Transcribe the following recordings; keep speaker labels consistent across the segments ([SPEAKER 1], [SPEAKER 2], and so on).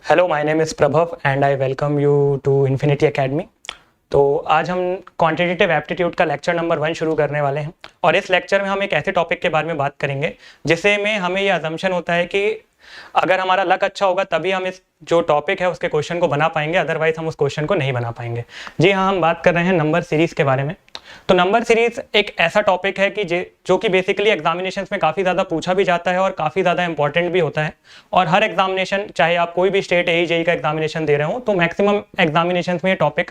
[SPEAKER 1] Hello, my name is Prabhav and I welcome you to Infinity Academy. तो आज हम quantitative aptitude का lecture number 1 शुरू करने वाले हैं और इस लेक्चर में हम एक ऐसे टॉपिक के बारे में बात करेंगे जिसे में हमें ये अजम्पशन होता है कि अगर हमारा लक अच्छा होगा तभी हम इस जो टॉपिक है उसके क्वेश्चन को बना पाएंगे, अदरवाइज हम उस क्वेश्चन को नहीं बना पाएंगे। जी हाँ, हम बात कर रहे हैं नंबर सीरीज़ के बारे में। तो नंबर सीरीज एक ऐसा टॉपिक है कि जो कि बेसिकली एग्जामिनेशंस में काफ़ी ज़्यादा पूछा भी जाता है और काफ़ी ज़्यादा इंपॉर्टेंट भी होता है। और हर एग्जामिनेशन, चाहे आप कोई भी स्टेट जेईई का एग्जामिनेशन दे रहे हो, तो मैक्सिमम एग्जामिनेशंस में ये टॉपिक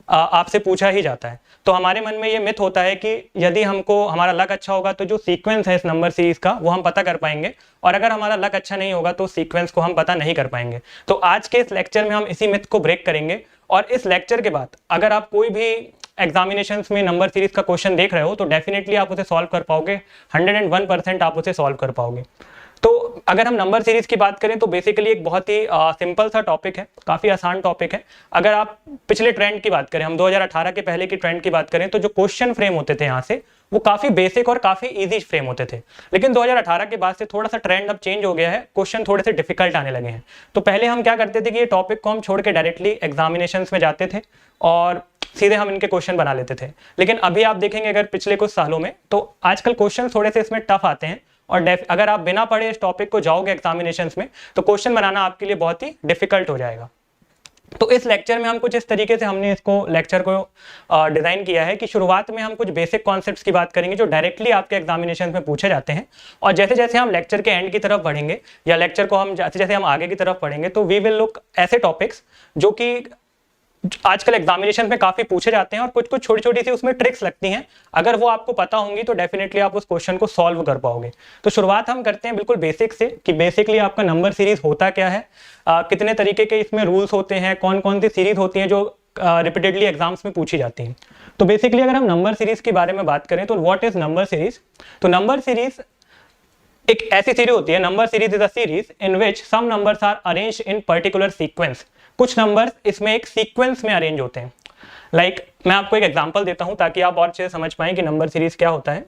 [SPEAKER 1] आपसे पूछा ही जाता है। तो हमारे मन में ये मिथ होता है कि यदि हमको हमारा लक अच्छा होगा तो जो सीक्वेंस है इस नंबर सीरीज का वो हम पता कर पाएंगे, और अगर हमारा लक अच्छा नहीं होगा तो सीक्वेंस को हम पता नहीं कर पाएंगे। तो आज के इस लेक्चर में हम इसी मिथ को ब्रेक करेंगे। और इस लेक्चर के बाद अगर आप कोई भी एग्जामिनेशंस में नंबर सीरीज का क्वेश्चन देख रहे हो तो डेफिनेटली आप उसे सॉल्व कर पाओगे, 101% आप उसे सॉल्व कर पाओगे। तो अगर हम नंबर सीरीज की बात करें तो बेसिकली एक बहुत ही सिंपल सा टॉपिक है, काफ़ी आसान टॉपिक है। अगर आप पिछले ट्रेंड की बात करें, हम 2018 के पहले की ट्रेंड की बात करें, तो जो क्वेश्चन फ्रेम होते थे यहाँ से वो काफ़ी बेसिक और काफ़ी इजी फ्रेम होते थे। लेकिन 2018 के बाद से थोड़ा सा ट्रेंड अब चेंज हो गया है, क्वेश्चन थोड़े से डिफिकल्ट आने लगे हैं। तो पहले हम क्या करते थे कि ये टॉपिक को हम छोड़ के डायरेक्टली एग्जामिनेशंस में जाते थे और सीधे हम इनके क्वेश्चन बना लेते थे। लेकिन अभी आप देखेंगे अगर पिछले कुछ सालों में, तो आजकल क्वेश्चन थोड़े से इसमें टफ आते हैं और अगर आप बिना पढ़े इस टॉपिक को जाओगे एग्जामिनेशंस में तो क्वेश्चन बनाना आपके लिए बहुत ही डिफिकल्ट हो जाएगा। तो इस लेक्चर में हम कुछ इस तरीके से हमने इसको लेक्चर को डिज़ाइन किया है कि शुरुआत में हम कुछ बेसिक कॉन्सेप्ट्स की बात करेंगे जो डायरेक्टली आपके एग्जामिनेशन में पूछे जाते हैं, और जैसे जैसे हम लेक्चर के एंड की तरफ बढ़ेंगे या लेक्चर को हम जैसे जैसे हम आगे की तरफ पढ़ेंगे तो वी विल लुक ऐसे टॉपिक्स जो कि आजकल एग्जामिनेशन में काफी पूछे जाते हैं और कुछ कुछ छोटी छोटी सी उसमें ट्रिक्स लगती हैं। अगर वो आपको पता होंगी तो डेफिनेटली आप उस क्वेश्चन को सॉल्व कर पाओगे। तो शुरुआत हम करते हैं बिल्कुल बेसिक से कि बेसिकली आपका नंबर सीरीज होता क्या है, कितने तरीके के इसमें रूल्स होते हैं, कौन कौन सी सीरीज होती हैं जो रिपीटेडली एग्जाम्स में पूछी जाती हैं। तो बेसिकली अगर हम नंबर सीरीज के बारे में बात करें तो व्हाट इज नंबर सीरीज। तो नंबर सीरीज एक ऐसी सीरीज होती है, number series is a series in which some numbers are arranged in particular sequence. कुछ नंबर्स इसमें एक सीक्वेंस में अरेंज होते हैं। लाइक मैं आपको एक एग्जांपल देता हूं ताकि आप और अच्छे से समझ पाएं कि नंबर सीरीज क्या होता है।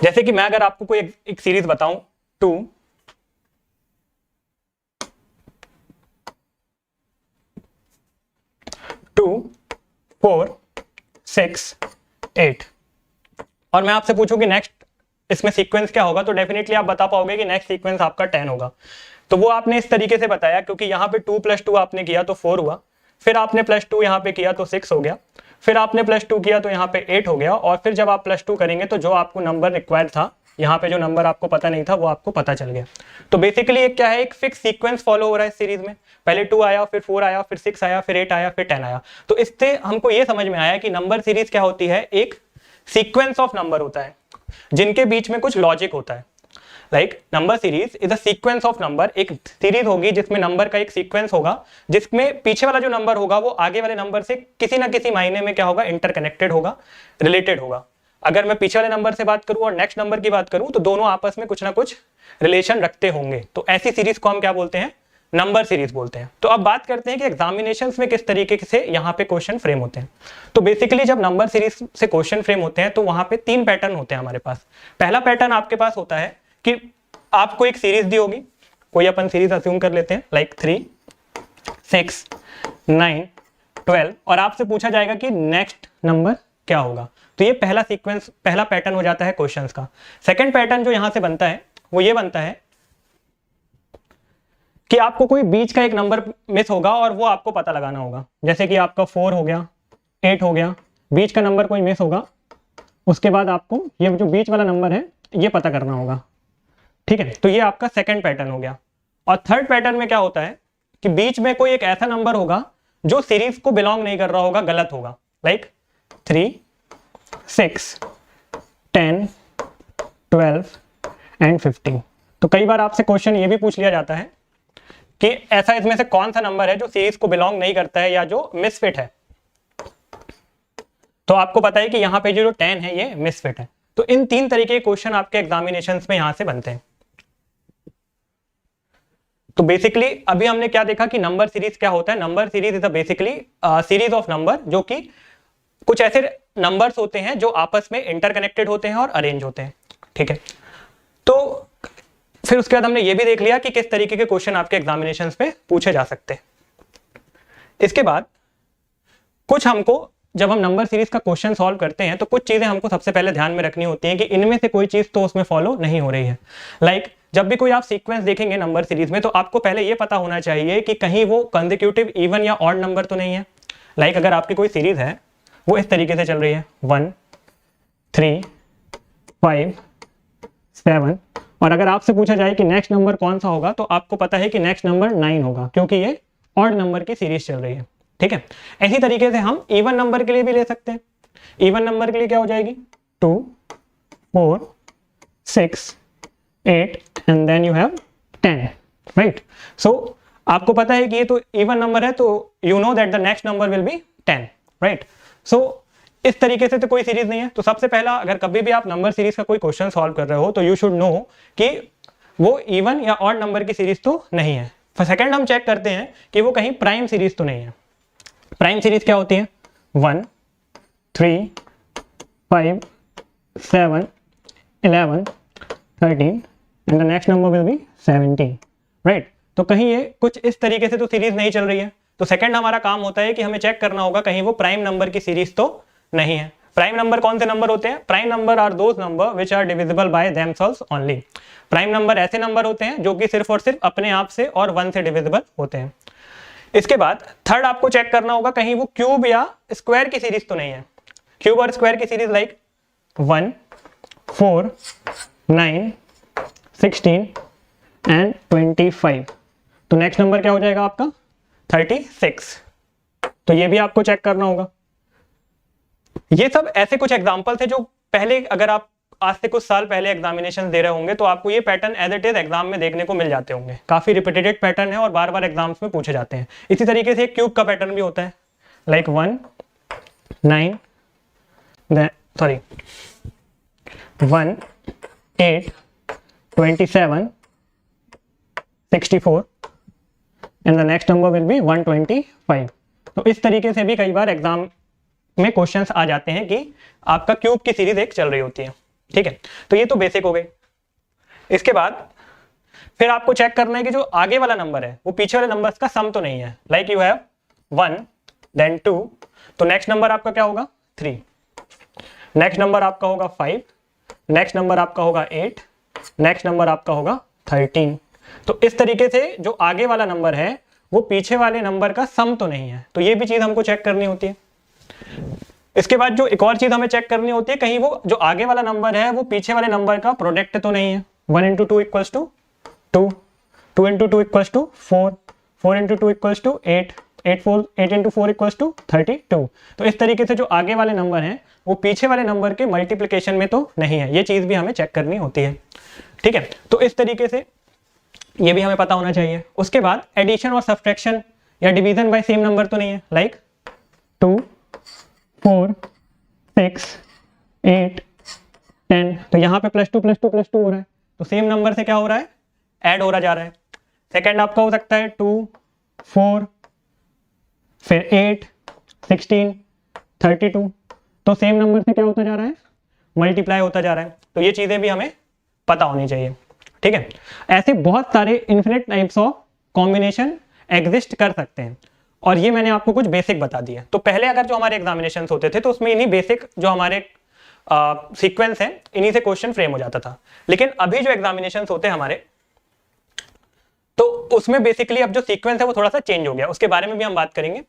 [SPEAKER 1] जैसे कि मैं अगर आपको कोई एक सीरीज बताऊं 2 2 4 6 8 और मैं आपसे पूछूं कि नेक्स्ट इसमें सीक्वेंस क्या होगा, तो डेफिनेटली आप बता पाओगे कि नेक्स्ट सीक्वेंस आपका 10 होगा। तो वो आपने इस तरीके से बताया क्योंकि यहाँ पे 2 + 2 आपने किया तो 4 हुआ, फिर आपने +2 यहाँ पे किया तो 6 हो गया, फिर आपने +2 किया तो यहाँ पे 8 हो गया, और फिर जब आप +2 करेंगे तो जो आपको नंबर रिक्वायर्ड था, यहाँ पे जो नंबर आपको पता नहीं था वो आपको पता चल गया। तो बेसिकली एक क्या है, एक फिक्स सीक्वेंस फॉलो हो रहा है इस सीरीज में। पहले 2 आया, फिर 4 आया, फिर 6 आया, फिर 8 आया, फिर 10 आया। तो इससे हमको ये समझ में आया कि नंबर सीरीज क्या होती है, एक सीक्वेंस ऑफ नंबर होता है जिनके बीच में कुछ लॉजिक होता है। Like number series is a sequence of number, एक सीरीज होगी जिसमें नंबर का एक सीक्वेंस होगा जिसमें पीछे वाला जो नंबर होगा वो आगे वाले नंबर से किसी ना किसी मायने में क्या होगा, इंटरकनेक्टेड होगा, रिलेटेड होगा। अगर मैं पीछे वाले नंबर से बात करूं और नेक्स्ट नंबर की बात करूं तो दोनों आपस में कुछ ना कुछ रिलेशन रखते होंगे। तो ऐसी सीरीज को हम क्या बोलते हैं, नंबर सीरीज बोलते हैं। तो अब बात करते हैं कि एग्जामिनेशंस में किस तरीके से यहाँ पे क्वेश्चन फ्रेम होते हैं। तो बेसिकली जब नंबर सीरीज से क्वेश्चन फ्रेम होते हैं तो वहां पे 3 पैटर्न होते हैं हमारे पास। पहला पैटर्न आपके पास होता है कि आपको एक सीरीज दी होगी, कोई अपन सीरीज अज्यूम कर लेते हैं लाइक 3 6 9 12, और आपसे पूछा जाएगा कि नेक्स्ट नंबर क्या होगा। तो ये पहला सीक्वेंस, पहला पैटर्न हो जाता है क्वेश्चंस का। सेकंड पैटर्न जो यहां से बनता है वो ये बनता है कि आपको कोई बीच का एक नंबर मिस होगा और वो आपको पता लगाना होगा। जैसे कि आपका 4 हो गया, 8 हो गया, बीच का नंबर कोई मिस होगा, उसके बाद आपको ये जो बीच वाला नंबर है ये पता करना होगा। ठीक है, तो ये आपका सेकंड पैटर्न हो गया। और थर्ड पैटर्न में क्या होता है कि बीच में कोई एक ऐसा नंबर होगा जो सीरीज को बिलोंग नहीं कर रहा होगा, गलत होगा। Like 3 6 10 12 and 15। तो कई बार आपसे क्वेश्चन ये भी पूछ लिया जाता है कि ऐसा इसमें से कौन सा नंबर है जो सीरीज को बिलोंग नहीं करता है या जो मिसफिट है। तो आपको पता है कि यहाँ पे जो 10 है ये मिसफिट है। तो इन 3 तरीके के क्वेश्चन आपके एग्जामिनेशंस में यहां से बनते हैं। तो बेसिकली अभी हमने क्या देखा कि नंबर सीरीज क्या होता है। Number series is a basically series of number, जो कि कुछ ऐसे नंबर्स होते हैं जो आपस में इंटरकनेक्टेड होते हैं और अरेंज होते हैं। ठीक है, तो फिर उसके बाद हमने ये भी देख लिया कि किस तरीके के क्वेश्चन आपके एग्जामिनेशंस में पूछे जा सकते हैं। इसके बाद कुछ हमको जब हम नंबर सीरीज का क्वेश्चन सॉल्व करते हैं तो कुछ चीजें हमको सबसे पहले ध्यान में रखनी होती हैं कि इनमें से कोई चीज तो उसमें फॉलो नहीं हो रही है। लाइक जब भी कोई आप सीक्वेंस देखेंगे नंबर सीरीज में तो आपको पहले ये पता होना चाहिए कि कहीं वो कंसेक्यूटिव इवन या ऑड नंबर तो नहीं है। लाइक अगर आपकी कोई सीरीज है वो इस तरीके से चल रही है 1 3 5 7, और अगर आपसे पूछा जाए कि नेक्स्ट नंबर कौन सा होगा तो आपको पता है कि नेक्स्ट नंबर 9 होगा क्योंकि ये ऑड नंबर की सीरीज चल रही है। ठीक है, इसी तरीके से हम इवन नंबर के लिए भी ले सकते हैं। इवन नंबर के लिए क्या हो जाएगी 2 4 6 8 and then you have 10, right. So आपको पता है कि ये तो इवन नंबर है तो you know that the next number will be 10, right. So इस तरीके से तो कोई सीरीज नहीं है। तो सबसे पहला अगर कभी भी आप नंबर सीरीज का कोई क्वेश्चन सॉल्व कर रहे हो तो यू शुड नो कि वो इवन या ऑड नंबर की सीरीज तो नहीं है। सेकंड हम चेक करते हैं कि वो कहीं प्राइम सीरीज तो नहीं है। प्राइम सीरीज क्या होती है 1 3 5 7 11 13 and the next number will B 17, right. तो कहीं ये कुछ इस तरीके से तो सीरीज नहीं चल रही है। तो सेकंड हमारा काम होता है कि हमें चेक करना होगा कहीं वो प्राइम नंबर की सीरीज तो नहीं है। प्राइम नंबर कौन से नंबर होते हैं? Prime number are those number which are divisible by themselves only. Prime number ऐसे नंबर होते हैं जो कि सिर्फ और सिर्फ अपने आप से और 1 से डिविजिबल होते हैं। इसके बाद थर्ड आपको चेक करना होगा कहीं वो क्यूब या स्क्वायर की सीरीज तो नहीं है। क्यूब और स्क्वायर की सीरीज लाइक 1 4 9 16 एंड 25। तो नेक्स्ट नंबर क्या हो जाएगा आपका 36। तो ये भी आपको चेक करना होगा। ये सब ऐसे कुछ एग्जाम्पल्स है जो पहले अगर आप आज से कुछ साल पहले एग्जामिनेशन दे रहे होंगे तो आपको ये pattern as it is exam में देखने को मिल जाते होंगे। काफी रिपीटेड पैटर्न है और बार बार एग्जाम्स में पूछे जाते हैं। इसी तरीके से क्यूब का पैटर्न भी होता है like 1 9 1 8 27 64 and the next number will B 125। तो इस तरीके से भी कई बार एग्जाम में क्वेश्चंस आ जाते हैं कि आपका क्यूब की सीरीज एक चल रही होती है। ठीक है, तो ये तो बेसिक हो गई। इसके बाद फिर आपको चेक करना है कि जो आगे वाला नंबर है वो पीछे वाले नंबर्स का सम तो नहीं है। लाइक यू हैव 1 देन 2, तो नेक्स्ट नंबर आपका क्या होगा 3, नेक्स्ट नंबर आपका होगा 5, नेक्स्ट नंबर आपका होगा 8, नेक्स्ट नंबर आपका होगा 13। तो इस तरीके से जो आगे वाला नंबर है वो पीछे वाले नंबर का सम तो नहीं है। तो ये भी चीज हमको चेक करनी होती है। इसके बाद जो एक और चीज हमें चेक करनी होती है कहीं वो जो आगे वाला नंबर है वो पीछे वाले नंबर का प्रोडक्ट तो नहीं है। 1 into 2 equals to 2, 2 into 2 equals to 4, 4 into 2 equals to 8, 8 into 4 equals to 32। तो इस तरीके से जो आगे वाले नंबर हैं वो पीछे वाले नंबर के मल्टीप्लिकेशन में तो नहीं है। ये चीज भी हमें चेक करनी होती है। ठीक है, तो इस तरीके से ये भी हमें पता होना चाहिए। उसके बाद एडिशन और सब्ट्रैक्शन या डिवीजन बाय सेम नंबर तो नहीं है। लाइक 2 4 6 8 10, तो यहाँ पे +2 +2 +2 हो रहा है। तो सेम नंबर से क्या हो रहा है ऐड हो रहा जा रहा है। सेकंड आपका हो सकता है 2 4 फिर 8 16 32, तो सेम नंबर से क्या होता जा रहा है मल्टीप्लाई होता जा रहा है। तो ये चीजें भी हमें पता होनी चाहिए। ठीक है, ऐसे बहुत सारे infinite types of combination exist कर सकते हैं और ये मैंने आपको कुछ बेसिक बता दिया। तो पहले अगर जो हमारे एग्जामिनेशंस होते थे तो उसमें इन्हीं बेसिक जो हमारे सीक्वेंस है इन्हीं से क्वेश्चन फ्रेम हो जाता था। लेकिन अभी जो एग्जामिनेशंस होते हैं हमारे तो उसमें बेसिकली अब जो सीक्वेंस है वो थोड़ा सा चेंज हो गया। उसके बारे में भी हम बात करेंगे।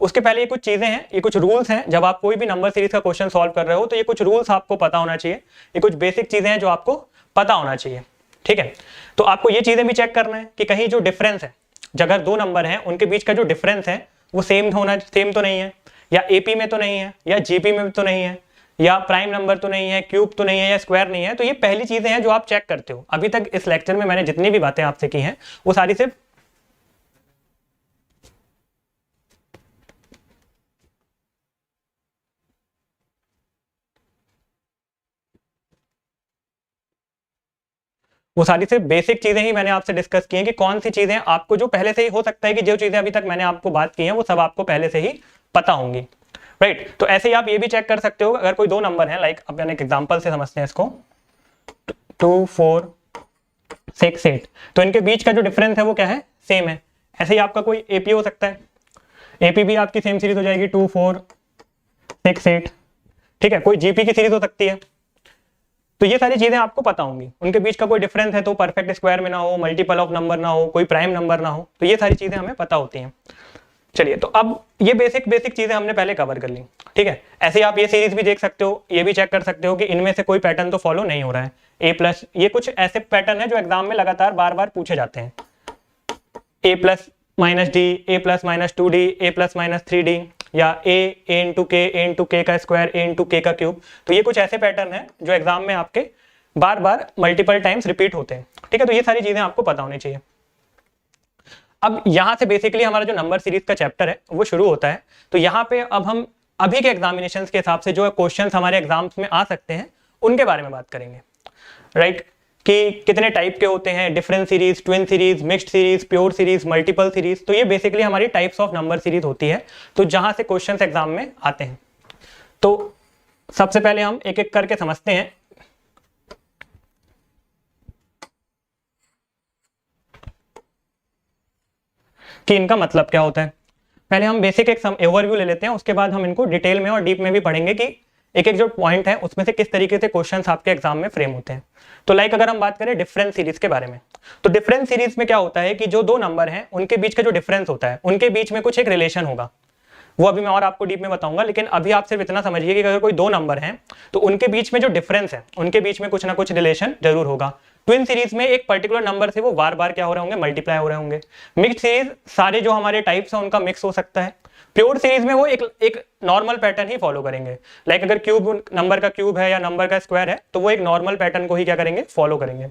[SPEAKER 1] उसके पहले ये कुछ चीजें हैं, ये कुछ रूल्स हैं। जब आप कोई भी नंबर सीरीज का क्वेश्चन सॉल्व कर रहे हो तो ये कुछ रूल्स आपको पता होना चाहिए। ये कुछ बेसिक चीजें हैं जो आपको पता होना चाहिए। ठीक है, तो आपको ये चीजें भी चेक करना है कि कहीं जो डिफरेंस है अगर दो नंबर हैं उनके बीच का जो डिफरेंस है वो सेम तो नहीं है, या एपी में तो नहीं है, या जीपी में तो नहीं है, या प्राइम नंबर तो नहीं है, क्यूब तो नहीं है, या स्क्वायर नहीं है। तो ये पहली चीजें हैं जो आप चेक करते हो। अभी तक इस लेक्चर में मैंने जितनी भी बातें आपसे की हैं वो सारी सिर्फ बेसिक चीजें ही मैंने आपसे डिस्कस की हैं कि कौन सी चीजें आपको जो पहले से ही हो सकता है कि जो चीजें अभी तक मैंने आपको बात की हैं वो सब आपको पहले से ही पता होंगी। राइट, तो ऐसे ही आप ये भी चेक कर सकते हो अगर कोई दो नंबर है, लाइक अपन एक एग्जांपल से समझते हैं इसको 2 4 6 8, तो इनके बीच का जो डिफरेंस है वो क्या है, सेम है। ऐसे ही आपका कोई एपी हो सकता है, एपी भी आपकी सेम सीरीज हो जाएगी 2 4 6 8, ठीक है। कोई जीपी की सीरीज हो सकती है। तो ये सारी चीजें आपको पता होंगी, उनके बीच का कोई डिफरेंस है तो परफेक्ट स्क्वायर में ना हो, मल्टीपल ऑफ नंबर ना हो, कोई प्राइम नंबर ना हो, तो ये सारी चीजें हमें पता होती हैं। चलिए, तो अब ये बेसिक चीजें हमने पहले कवर कर ली, ठीक है। ऐसे ही आप ये सीरीज भी देख सकते हो, ये भी चेक कर सकते हो कि इनमें से कोई पैटर्न तो फॉलो नहीं हो रहा है। ए प्लस, ये कुछ ऐसे पैटर्न है जो एग्जाम में लगातार बार बार पूछे जाते हैं। ए प्लस माइनस डी, ए प्लस माइनस 2d, ए प्लस माइनस 3d, या ए इंटू के का स्क्वायर, ए इंटू के का क्यूब। तो ये कुछ ऐसे पैटर्न है जो एग्जाम में आपके बार बार मल्टीपल टाइम्स रिपीट होते हैं, ठीक है। तो ये सारी चीजें आपको पता होनी चाहिए। अब यहाँ से बेसिकली हमारा जो नंबर सीरीज का चैप्टर है वो शुरू होता है। तो यहाँ पे अब हम अभी के एग्जामिनेशंस के हिसाब से जो क्वेश्चंस हमारे एग्जाम्स में आ सकते हैं उनके बारे में बात करेंगे, राइट। कि कितने टाइप के होते हैं, different series, twin series, mixed series, pure series, multiple series. तो ये बेसिकली हमारी टाइप्स ऑफ नंबर सीरीज होती है, तो जहां से क्वेश्चंस एग्जाम में आते हैं। तो सबसे पहले हम एक एक करके समझते हैं कि इनका मतलब क्या होता है। पहले हम बेसिक एक ओवरव्यू ले लेते हैं, उसके बाद हम इनको डिटेल में और डीप में भी पढ़ेंगे कि एक एक जो पॉइंट है उसमें से किस तरीके से क्वेश्चंस आपके एग्जाम में फ्रेम होते हैं। तो लाइक अगर हम बात करें डिफरेंस सीरीज के बारे में, तो डिफरेंस सीरीज में क्या होता है कि जो दो नंबर हैं उनके बीच का जो डिफरेंस होता है, उनके बीच में कुछ एक रिलेशन होगा। वो अभी मैं और आपको डीप में बताऊंगा, लेकिन अभी आप सिर्फ इतना समझिए कि अगर कोई दो नंबर हैं तो उनके बीच में जो डिफरेंस है, उनके बीच में कुछ ना कुछ रिलेशन जरूर होगा। ट्विन सीरीज में एक पर्टिकुलर नंबर से वो बार बार क्या हो रहे होंगे, मल्टीप्लाई हो रहे होंगे। मिक्स्ड सीरीज सारे जो हमारे टाइप्स हैं उनका मिक्स हो सकता है। प्योर सीरीज में वो एक नॉर्मल पैटर्न ही फॉलो करेंगे। लाइक अगर क्यूब नंबर का क्यूब है या नंबर का स्क्वायर है तो वो एक नॉर्मल पैटर्न को ही क्या करेंगे, फॉलो करेंगे।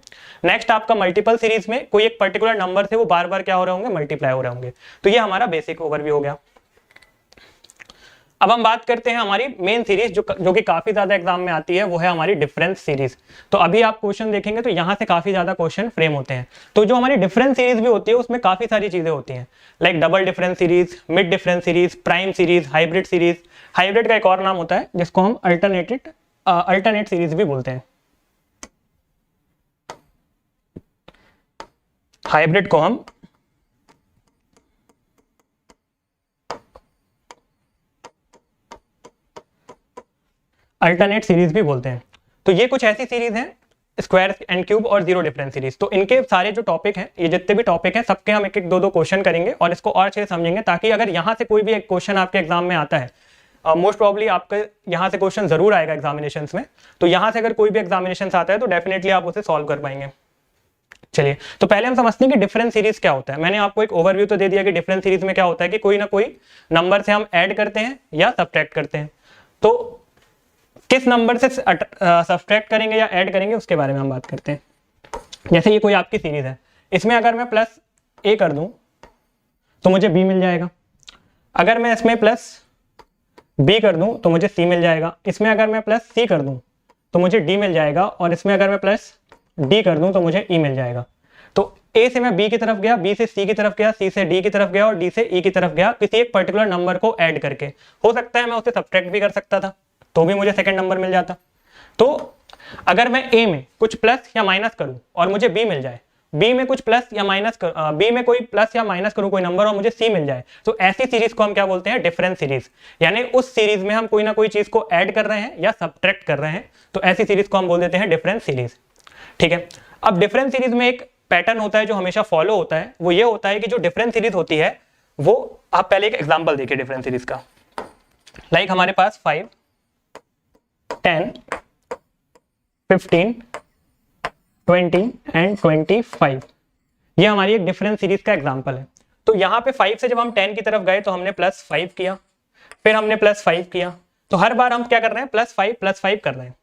[SPEAKER 1] नेक्स्ट आपका मल्टीपल सीरीज में कोई एक पर्टिकुलर नंबर से वो बार बार क्या हो रहे होंगे, मल्टीप्लाई हो रहे होंगे। तो ये हमारा बेसिक ओवरव्यू हो गया। अब हम बात करते हैं हमारी मेन सीरीज जो कि काफी ज्यादा एग्जाम में आती है, वो है हमारी डिफरेंस सीरीज। तो अभी आप क्वेश्चन देखेंगे तो यहाँ से काफी ज्यादा क्वेश्चन फ्रेम होते हैं। तो जो हमारी डिफरेंस सीरीज भी होती है उसमें काफी सारी चीजें होती हैं, like double difference series, mid difference series, prime series, hybrid series. Hybrid का एक और नाम होता है जिसको हम अल्टरनेट सीरीज भी बोलते हैं। हाइब्रिड को हम अल्टरनेट सीरीज भी बोलते हैं। तो ये कुछ ऐसी सीरीज हैं, स्क्वायर एंड क्यूब और जीरो डिफरेंस सीरीज। तो इनके सारे जो टॉपिक हैं, ये जितने भी टॉपिक हैं, सबके हम एक एक दो क्वेश्चन करेंगे और इसको और अच्छे से समझेंगे, ताकि अगर यहाँ से कोई भी एक क्वेश्चन आपके एग्जाम में आता है, मोस्ट प्रॉब्ली आपके यहाँ से क्वेश्चन जरूर आएगा एग्जामिनेशन में, तो यहाँ से अगर कोई भी एग्जामिनेशन आता है तो डेफिनेटली आप उसे सॉल्व कर पाएंगे। चलिए, तो पहले हम समझते हैं कि डिफरेंस सीरीज क्या होता है। मैंने आपको एक ओवरव्यू तो दे दिया कि डिफरेंस सीरीज में क्या होता है कि कोई ना कोई नंबर से हम ऐड करते हैं या सब्ट्रैक्ट करते हैं। तो किस नंबर से सब्ट्रैक्ट करेंगे या ऐड करेंगे उसके बारे में हम बात करते हैं। जैसे ये कोई आपकी सीरीज है, इसमें अगर मैं प्लस ए कर दूं तो मुझे बी मिल जाएगा। अगर मैं इसमें प्लस बी कर दूं तो मुझे सी मिल जाएगा। इसमें अगर मैं प्लस सी कर दूं तो मुझे डी मिल जाएगा, और इसमें अगर मैं प्लस डी कर दूं तो मुझे ई मिल जाएगा। तो ए से मैं बी की तरफ गया, बी से सी की तरफ गया, सी से डी की तरफ गया और डी से ई की तरफ गया, किसी एक पर्टिकुलर नंबर को ऐड करके। हो सकता है मैं उसे सब्ट्रैक्ट भी कर सकता था तो भी मुझे सेकंड नंबर मिल जाता। तो अगर मैं ए में कुछ प्लस या माइनस करूं और मुझे बी मिल जाए, बी में कुछ प्लस या माइनस बी में कोई प्लस या माइनस करूं कोई नंबर और मुझे सी मिल जाए, तो ऐसी सीरीज को हम क्या बोलते हैं, डिफरेंस सीरीज। यानी उस सीरीज में हम कोई ना कोई चीज को ऐड कर रहे हैं या सब्ट्रैक्ट कर रहे हैं, तो ऐसी सीरीज को हम बोल देते हैं डिफरेंस सीरीज। ठीक है। अब डिफरेंस सीरीज में एक पैटर्न होता है जो हमेशा फॉलो होता है, वो ये होता है कि जो डिफरेंस सीरीज होती है वो, आप पहले एक एग्जांपल देखिए डिफरेंस सीरीज का। लाइक हमारे पास 5 10 15 20 एंड 25, ये हमारी एक डिफरेंस सीरीज का एग्जांपल है। तो यहाँ पे 5 से जब हम 10 की तरफ गए तो हमने +5 किया, फिर हमने +5 किया। तो हर बार हम क्या कर रहे हैं, +5 कर रहे हैं।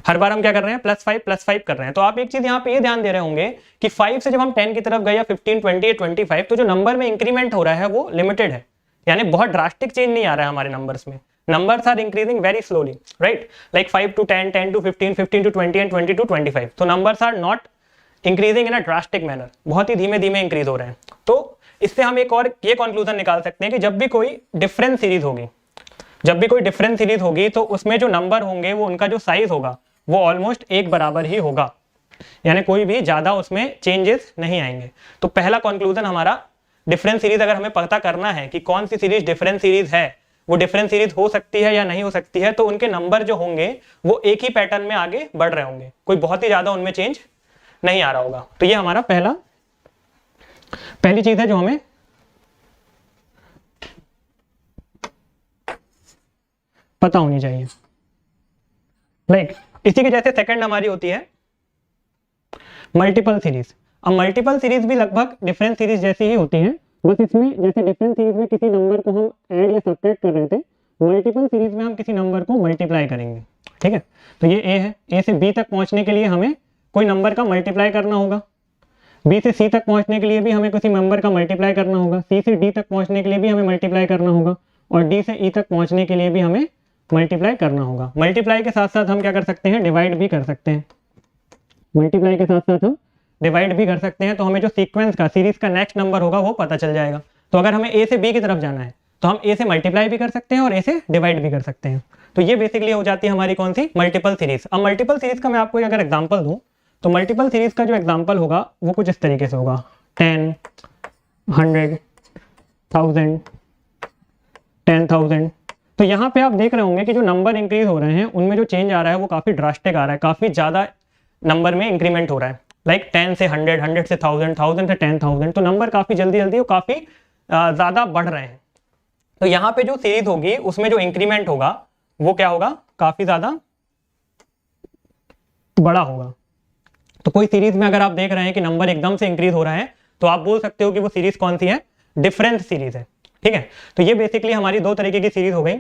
[SPEAKER 1] हर बार हम क्या कर रहे हैं, +5 कर रहे हैं। तो आप एक चीज यहाँ पे ये ध्यान दे रहे होंगे कि 5 से जब हम 10 की तरफ गए या 15 20 या 25, तो जो नंबर में इंक्रीमेंट हो रहा है वो लिमिटेड है, यानी बहुत ड्रास्टिक चेंज नहीं आ रहा है हमारे नंबर्स में। Numbers are increasing very slowly, right. Like 5 to 10, 10 to 15, 15 to 20 and 20 to 25। तो numbers are not increasing in a drastic manner, बहुत ही धीमे धीमे इंक्रीज हो रहे हैं। तो इससे हम एक और ये कंक्लूजन निकाल सकते हैं कि जब भी कोई डिफरेंस सीरीज होगी जब भी कोई डिफरेंट सीरीज होगी तो उसमें जो नंबर होंगे वो उनका जो साइज होगा वो ऑलमोस्ट एक बराबर ही होगा, यानी कोई भी ज़्यादा उसमें चेंजेस नहीं आएंगे। तो पहला कंक्लूजन हमारा, डिफरेंट सीरीज अगर हमें पता करना है कि कौन सी सीरीज डिफरेंट सीरीज है, वो डिफरेंट सीरीज हो सकती है या नहीं हो सकती है, तो उनके नंबर जो होंगे वो एक ही पैटर्न में आगे बढ़ रहे होंगे, कोई बहुत ही ज़्यादा उनमें चेंज नहीं आ रहा होगा। तो ये हमारा पहली चीज़ है जो हमें पता होनी चाहिए। लाइक इसी के जैसे सेकंड हमारी होती है मल्टीपल सीरीज। अब मल्टीपल सीरीज भी लगभग डिफरेंट सीरीज जैसी ही होती है, बस इसमें जैसे डिफरेंट सीरीज में किसी नंबर को हम ऐड या सब्ट्रैक्ट कर रहे थे, मल्टीपल सीरीज में हम किसी नंबर को मल्टीप्लाई करेंगे। ठीक है, तो ये ए है, ए से बी तक पहुंचने के लिए हमें कोई नंबर का मल्टीप्लाई करना होगा, बी से सी तक पहुंचने के लिए भी हमें किसी नंबर का मल्टीप्लाई करना होगा, सी से डी तक पहुंचने के लिए भी हमें मल्टीप्लाई करना होगा, और डी से ई तक पहुंचने के लिए भी हमें मल्टीप्लाई करना होगा। मल्टीप्लाई के साथ साथ हम क्या कर सकते हैं, डिवाइड भी कर सकते हैं। मल्टीप्लाई के साथ साथ हम डिवाइड भी कर सकते हैं, तो हमें जो सीक्वेंस का, सीरीज का नेक्स्ट नंबर होगा वो पता चल जाएगा। तो अगर हमें ए से बी की तरफ जाना है तो हम ए से मल्टीप्लाई भी कर सकते हैं और ए से डिवाइड भी कर सकते हैं। तो ये बेसिकली हो जाती है हमारी कौन सी, मल्टीपल सीरीज। अब मल्टीपल सीरीज का मैं आपको अगर एग्जांपल दूं तो मल्टीपल सीरीज का जो एग्जांपल होगा वो कुछ इस तरीके से होगा, 10, 100, 1000, 10,000। तो यहाँ पे आप देख रहे होंगे कि जो नंबर इंक्रीज हो रहे हैं उनमें जो चेंज आ रहा है वो काफ़ी ड्रास्टिक आ रहा है, काफ़ी ज़्यादा नंबर में इंक्रीमेंट हो रहा है। लाइक 10 से 100, 100 से 1000, 1000 से 10,000, तो नंबर काफ़ी जल्दी जल्दी काफ़ी ज़्यादा बढ़ रहे हैं। तो यहाँ पे जो सीरीज होगी उसमें जो इंक्रीमेंट होगा वो क्या होगा, काफ़ी ज़्यादा बड़ा होगा। तो कोई सीरीज में अगर आप देख रहे हैं कि नंबर एकदम से इंक्रीज हो रहा है तो आप बोल सकते हो कि वो सीरीज कौन सी है, डिफरेंट सीरीज है। ठीक है, तो ये बेसिकली हमारी दो तरीके की सीरीज हो गई।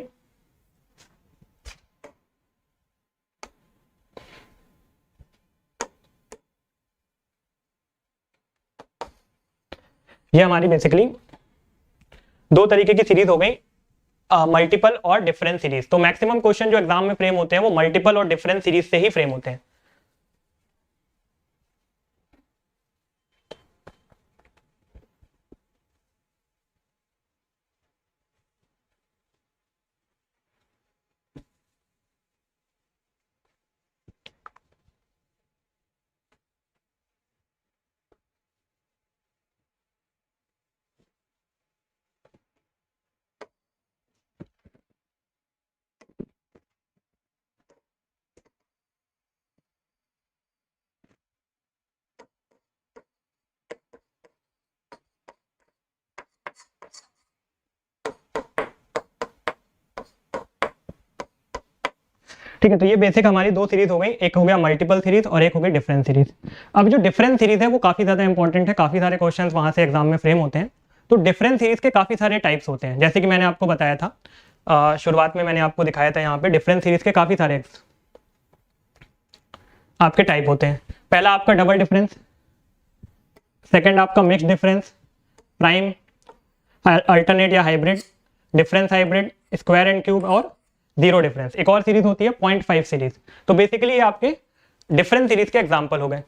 [SPEAKER 1] ये हमारी बेसिकली दो तरीके की सीरीज हो गई, मल्टीपल और डिफरेंट सीरीज। तो मैक्सिमम क्वेश्चन जो एग्जाम में फ्रेम होते हैं वो मल्टीपल और डिफरेंट सीरीज से ही फ्रेम होते हैं। ठीक है, तो ये बेसिक हमारी दो सीरीज हो गई, एक हो गया मल्टीपल सीरीज और एक हो गई डिफरेंट सीरीज। अब जो डिफरेंट सीरीज है वो काफ़ी ज़्यादा इंपॉर्टेंट है, काफ़ी सारे क्वेश्चंस वहाँ से एग्जाम में फ्रेम होते हैं। तो डिफरेंट सीरीज के काफ़ी सारे टाइप्स होते हैं, जैसे कि मैंने आपको बताया था शुरुआत में, मैंने आपको दिखाया था यहाँ पे डिफरेंट सीरीज के काफ़ी सारे आपके टाइप होते हैं। पहला आपका डबल डिफरेंस, सेकेंड आपका मिक्स डिफरेंस, प्राइम, अल्टरनेट या hybrid, difference hybrid, square and cube और जीरो डिफरेंस। एक और सीरीज होती है 0.5 सीरीज। तो बेसिकली ये आपके डिफरेंट सीरीज के एग्जांपल हो गए।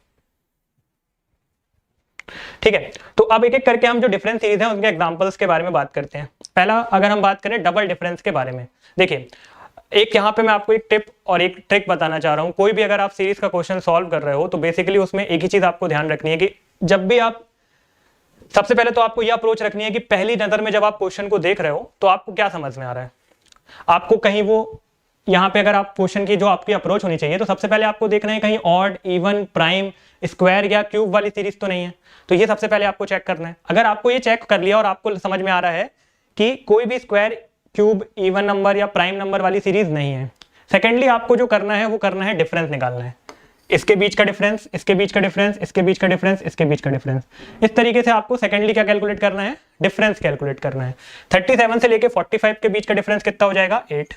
[SPEAKER 1] ठीक है, तो अब एक एक करके हम जो डिफरेंट सीरीज है उनके एग्जांपल्स के बारे में बात करते हैं। पहला अगर हम बात करें डबल डिफरेंस के बारे में, देखिए एक यहाँ पे मैं आपको एक टिप और एक ट्रिक बताना चाह रहा हूँ। कोई भी अगर आप सीरीज का क्वेश्चन सॉल्व कर रहे हो तो बेसिकली उसमें एक ही चीज आपको ध्यान रखनी है कि जब भी आप, सबसे पहले तो आपको यह अप्रोच रखनी है कि पहली नजर में जब आप क्वेश्चन को देख रहे हो तो आपको क्या समझ में आ रहा है। आपको कहीं वो यहाँ पे अगर आप क्वेश्चन की जो आपकी अप्रोच होनी चाहिए तो सबसे पहले आपको देखना है कहीं ऑड, इवन, प्राइम, स्क्वायर या क्यूब वाली सीरीज तो नहीं है। तो ये सबसे पहले आपको चेक करना है। अगर आपको ये चेक कर लिया और आपको समझ में आ रहा है कि कोई भी स्क्वायर, क्यूब, इवन नंबर या प्राइम नंबर वाली सीरीज नहीं है, सेकेंडली आपको जो करना है वो करना है डिफरेंस निकालना है। इसके बीच का डिफरेंस, इसके बीच का डिफरेंस, इसके बीच का डिफरेंस, इसके बीच का डिफरेंस। इस तरीके से आपको सेकेंडली क्या कैलकुलेट करना है, डिफरेंस कैलकुलेट करना है। 37 से लेके 45 के बीच का डिफरेंस कितना हो जाएगा, 8।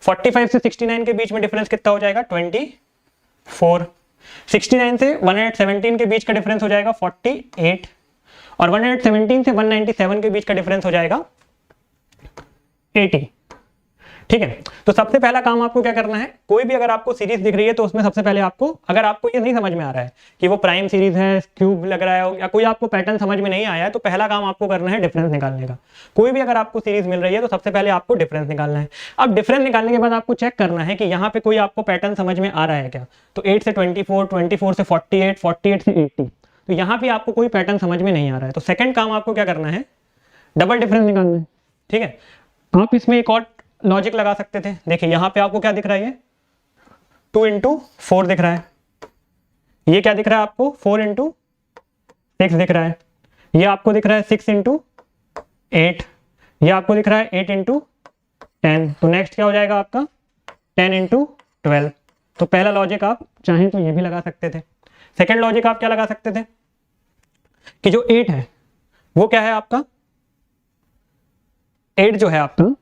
[SPEAKER 1] 45 से 69 के बीच में डिफरेंस कितना हो जाएगा, 24। 69 से 117 के बीच का डिफरेंस हो जाएगा 48 और 117 से 197 के बीच का डिफरेंस हो जाएगा 80। ठीक है। तो सबसे पहला काम आपको क्या करना है, कोई भी अगर आपको सीरीज दिख रही है तो उसमें सबसे पहले आपको, अगर आपको ये नहीं समझ में आ रहा है कि वो प्राइम सीरीज है, क्यूब लग रहा है या कोई आपको पैटर्न समझ में नहीं आया है, तो पहला काम आपको करना है डिफरेंस निकालने का। कोई भी अगर आपको सीरीज मिल रही है तो सबसे पहले आपको डिफरेंस निकालना है। अब डिफरेंस निकालने के बाद आपको चेक करना है कि यहाँ पे कोई आपको पैटर्न समझ में आ रहा है क्या। तो 8 से 24, 24 से 48, 48 से 80, तो यहाँ पे आपको कोई पैटर्न समझ में नहीं आ रहा है। तो सेकंड काम आपको क्या करना है, डबल डिफरेंस निकालना है। ठीक है, आप इसमें एक और लॉजिक लगा सकते थे। देखिए यहाँ पे आपको क्या दिख रहा है, 2 into 4 दिख रहा है। ये क्या दिख रहा है आपको, 4 into 6 दिख रहा है। ये आपको दिख रहा है 6 into 8। ये आपको दिख रहा है 8 into 10। तो नेक्स्ट क्या हो जाएगा आपका 10 into 12। तो पहला लॉजिक आप चाहें तो ये भी लगा सकते थे। सेकेंड लॉजिक आप क्या लगा सकते थे कि जो 8 है वो क्या है आपका, 8 जो है आपका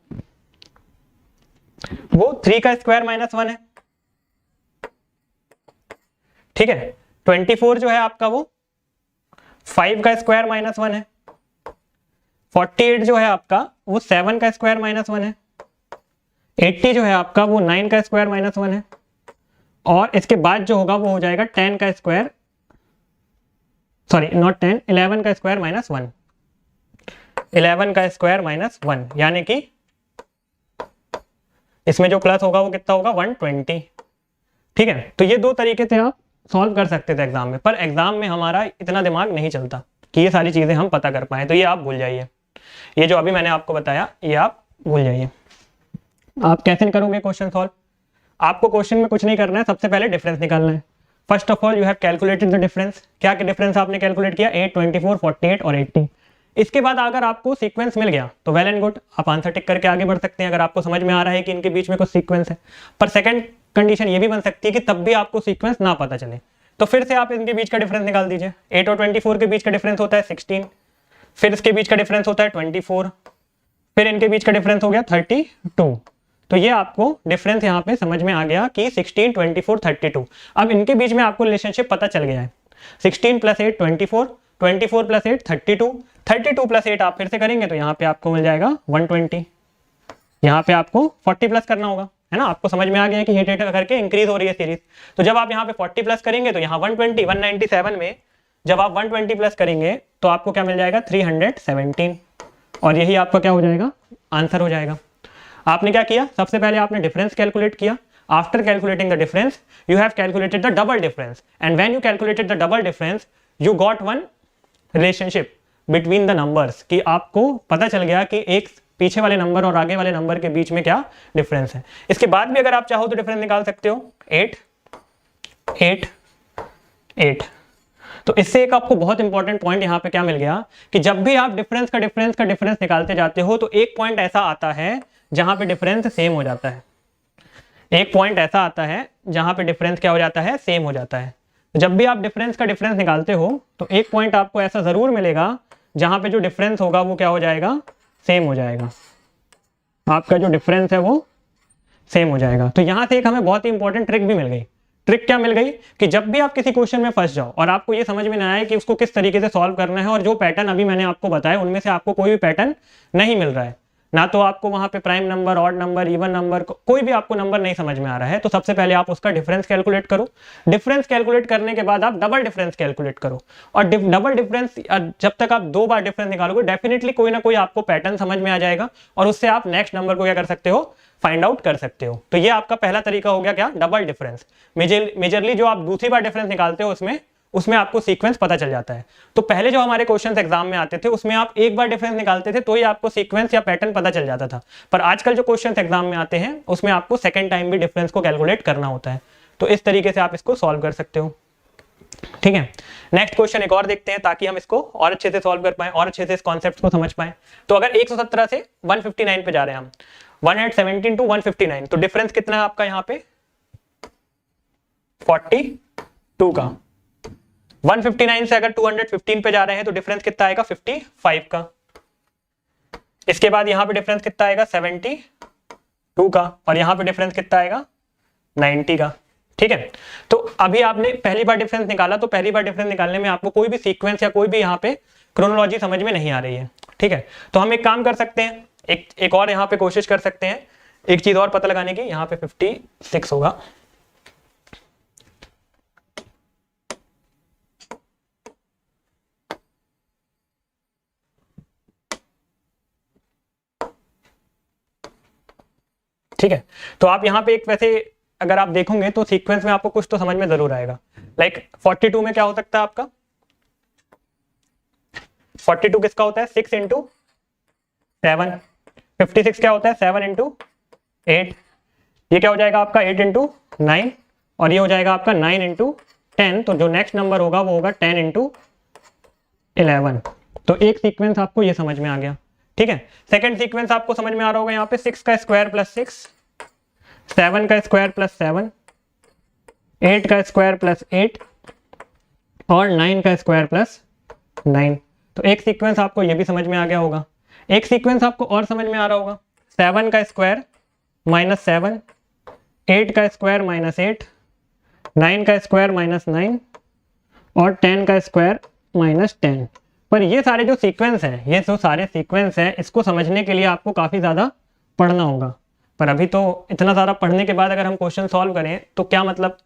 [SPEAKER 1] वो 3 का स्क्वायर माइनस 1 है। ठीक है, 24 जो है आपका वो 5 का स्क्वायर माइनस 1 है। 48 जो है आपका वो 7 का स्क्वायर माइनस 1 है। 80 जो है आपका वो 9 का स्क्वायर माइनस 1 है। और इसके बाद जो होगा वो हो जाएगा 10 का स्क्वायर, सॉरी नॉट 10, 11 का स्क्वायर माइनस 1। 11 का स्क्वायर माइनस 1 यानी कि इसमें जो प्लस होगा वो कितना होगा 120। ठीक है, तो ये दो तरीके से आप सॉल्व कर सकते थे एग्जाम में, पर एग्जाम में हमारा इतना दिमाग नहीं चलता कि ये सारी चीजें हम पता कर पाए। तो ये आप भूल जाइए, ये जो अभी मैंने आपको बताया ये आप भूल जाइए। आप कैसे करोगे क्वेश्चन सॉल्व, आपको क्वेश्चन में कुछ नहीं करना है, सबसे पहले डिफरेंस निकालना है। First of all you have calculated the difference. क्या डिफरेंस आपने कैलकुलेट किया, 8, 24, 48 और 80। इसके बाद अगर आपको सीक्वेंस मिल गया तो वेल एंड गुड, आप आंसर टिक करके आगे बढ़ सकते हैं अगर आपको समझ में आ रहा है कि इनके बीच में कुछ सीक्वेंस है। पर सेकंड कंडीशन ये भी बन सकती है कि तब भी आपको सीक्वेंस ना पता चले, तो फिर से आप इनके बीच का डिफरेंस निकाल दीजिए। 8 और 24 के बीच का डिफरेंस होता है 16, फिर इसके बीच का डिफरेंस होता है 24, फिर इनके बीच का डिफरेंस हो गया 32। तो ये आपको डिफरेंस यहाँ पे समझ में आ गया कि 16, 24, 32। अब इनके बीच में आपको रिलेशनशिप पता चल गया है। 16 + 8 24, 24 + 8 32, 32 + 8 आप फिर से करेंगे तो यहाँ पे आपको मिल जाएगा 120। यहाँ पे आपको 40 प्लस करना होगा, है ना। आपको समझ में आ गया कि ये डेटा करके इंक्रीज हो रही है सीरीज। तो जब आप यहाँ पे 40 प्लस करेंगे तो यहाँ 120, 197 में जब आप 120 प्लस करेंगे तो आपको क्या मिल जाएगा 317। और यही आपका क्या हो जाएगा, आंसर हो जाएगा। आपने क्या किया, सबसे पहले आपने डिफरेंस कैलकुलेट किया। After calculating the difference you have calculated the double difference, and when you calculated the double difference you got one relationship between the numbers, कि आपको पता चल गया कि एक पीछे वाले नंबर और आगे वाले नंबर के बीच में क्या डिफरेंस है। इसके बाद भी अगर आप चाहो तो डिफरेंस निकाल सकते हो, 8 8 8। तो इससे एक आपको बहुत इंपॉर्टेंट पॉइंट यहाँ पे क्या मिल गया कि जब भी आप डिफरेंस का डिफरेंस निकालते जाते हो तो एक पॉइंट ऐसा आता है जहां पे डिफरेंस सेम हो जाता है। एक पॉइंट ऐसा आता है जहां पे डिफरेंस क्या हो जाता है, सेम हो जाता है। जब भी आप डिफरेंस का डिफरेंस निकालते हो तो एक पॉइंट आपको ऐसा जरूर मिलेगा जहां पे जो डिफरेंस होगा वो क्या हो जाएगा, सेम हो जाएगा। आपका जो डिफरेंस है वो सेम हो जाएगा। तो यहां से एक हमें बहुत ही इंपॉर्टेंट ट्रिक भी मिल गई। ट्रिक क्या मिल गई कि जब भी आप किसी क्वेश्चन में फंस जाओ और आपको ये समझ में ना आए कि उसको किस तरीके से सॉल्व करना है, और जो पैटर्न अभी मैंने आपको बताया उनमें से आपको कोई भी पैटर्न नहीं मिल रहा है, ना तो आपको वहां पे prime number, odd number, even number, कोई भी आपको नंबर नहीं समझ में आ रहा है, तो सबसे पहले आप उसका डिफरेंस कैलकुलेट करो। डिफरेंस कैलकुलेट करने के बाद आप डबल डिफरेंस कैलकुलेट करो, और डबल डिफरेंस जब तक आप 2 बार डिफरेंस निकालोगे डेफिनेटली कोई ना कोई आपको पैटर्न समझ में आ जाएगा, और उससे आप नेक्स्ट नंबर को क्या कर सकते हो, फाइंड आउट कर सकते हो। तो ये आपका पहला तरीका हो गया क्या, डबल डिफरेंस। मेजरली जो आप दूसरी बार डिफरेंस निकालते हो उसमें आपको सीक्वेंस पता चल जाता है। तो पहले जो हमारे क्वेश्चंस एग्जाम में आते थे उसमें आप एक बार डिफरेंस निकालते थे तो ही आपको सीक्वेंस या पैटर्न पता चल जाता था, पर आजकल जो क्वेश्चंस एग्जाम में आते हैं उसमें आपको सेकंड टाइम भी डिफरेंस को कैलकुलेट करना होता है। तो इस तरीके से आप इसको सॉल्व कर सकते हो। ठीक है, नेक्स्ट क्वेश्चन एक और देखते हैं ताकि हम इसको और अच्छे से सॉल्व कर पाए और अच्छे से इस कॉन्सेप्ट को समझ पाए। तो अगर 117 से 159 पे जा रहे हैं हम, 117 to 159, तो डिफरेंस कितना है आपका यहाँ पे 42 का। 159 से अगर 215 पे जा रहे हैं तो डिफरेंस कितना आएगा 55 का। इसके बाद यहां पे डिफरेंस कितना आएगा 72 का, और यहां पे डिफरेंस कितना आएगा 90 का। ठीक है, तो अभी आपने पहली बार डिफरेंस निकाला, तो पहली बार डिफरेंस निकालने में आपको कोई भी सीक्वेंस या कोई भी यहाँ पे क्रोनोलॉजी समझ में नहीं आ रही है। ठीक है, तो हम एक काम कर सकते हैं, एक और यहाँ पे कोशिश कर सकते हैं। एक चीज और पता लगाने की, यहाँ पे 56 होगा। ठीक है, तो आप यहाँ पे एक वैसे अगर आप देखोगे तो सीक्वेंस में आपको कुछ तो समझ में जरूर आएगा। लाइक 42 में क्या हो सकता है आपका, 42 किसका होता है 6 इंटू 7, 56 क्या होता है 7 इंटू 8, ये क्या हो जाएगा आपका 8 इंटू 9, और ये हो जाएगा आपका 9 इंटू 10, तो जो नेक्स्ट नंबर होगा वो होगा 10 इंटू 11। तो एक सीक्वेंस आपको ये समझ में आ गया। ठीक है, सेकंड सीक्वेंस आपको समझ में आ रहा होगा यहाँ पे 6 का स्क्वायर प्लस 6, 7 का स्क्वायर प्लस 7, 8 का स्क्वायर प्लस 8 और 9 का स्क्वायर प्लस 9। तो एक सीक्वेंस आपको ये भी समझ में आ गया होगा। एक सीक्वेंस आपको और समझ में आ रहा होगा, 7 का स्क्वायर माइनस 7, 8 का स्क्वायर माइनस 8, 9 का स्क्वायर माइनस 9 और 10 का स्क्वायर माइनस 10। पर ये सारे जो सीक्वेंस हैं, ये जो सारे सीक्वेंस हैं, इसको समझने के लिए आपको काफ़ी ज़्यादा पढ़ना होगा। पर अभी तो इतना सारा पढ़ने के बाद अगर हम क्वेश्चन सॉल्व करें तो क्या मतलब।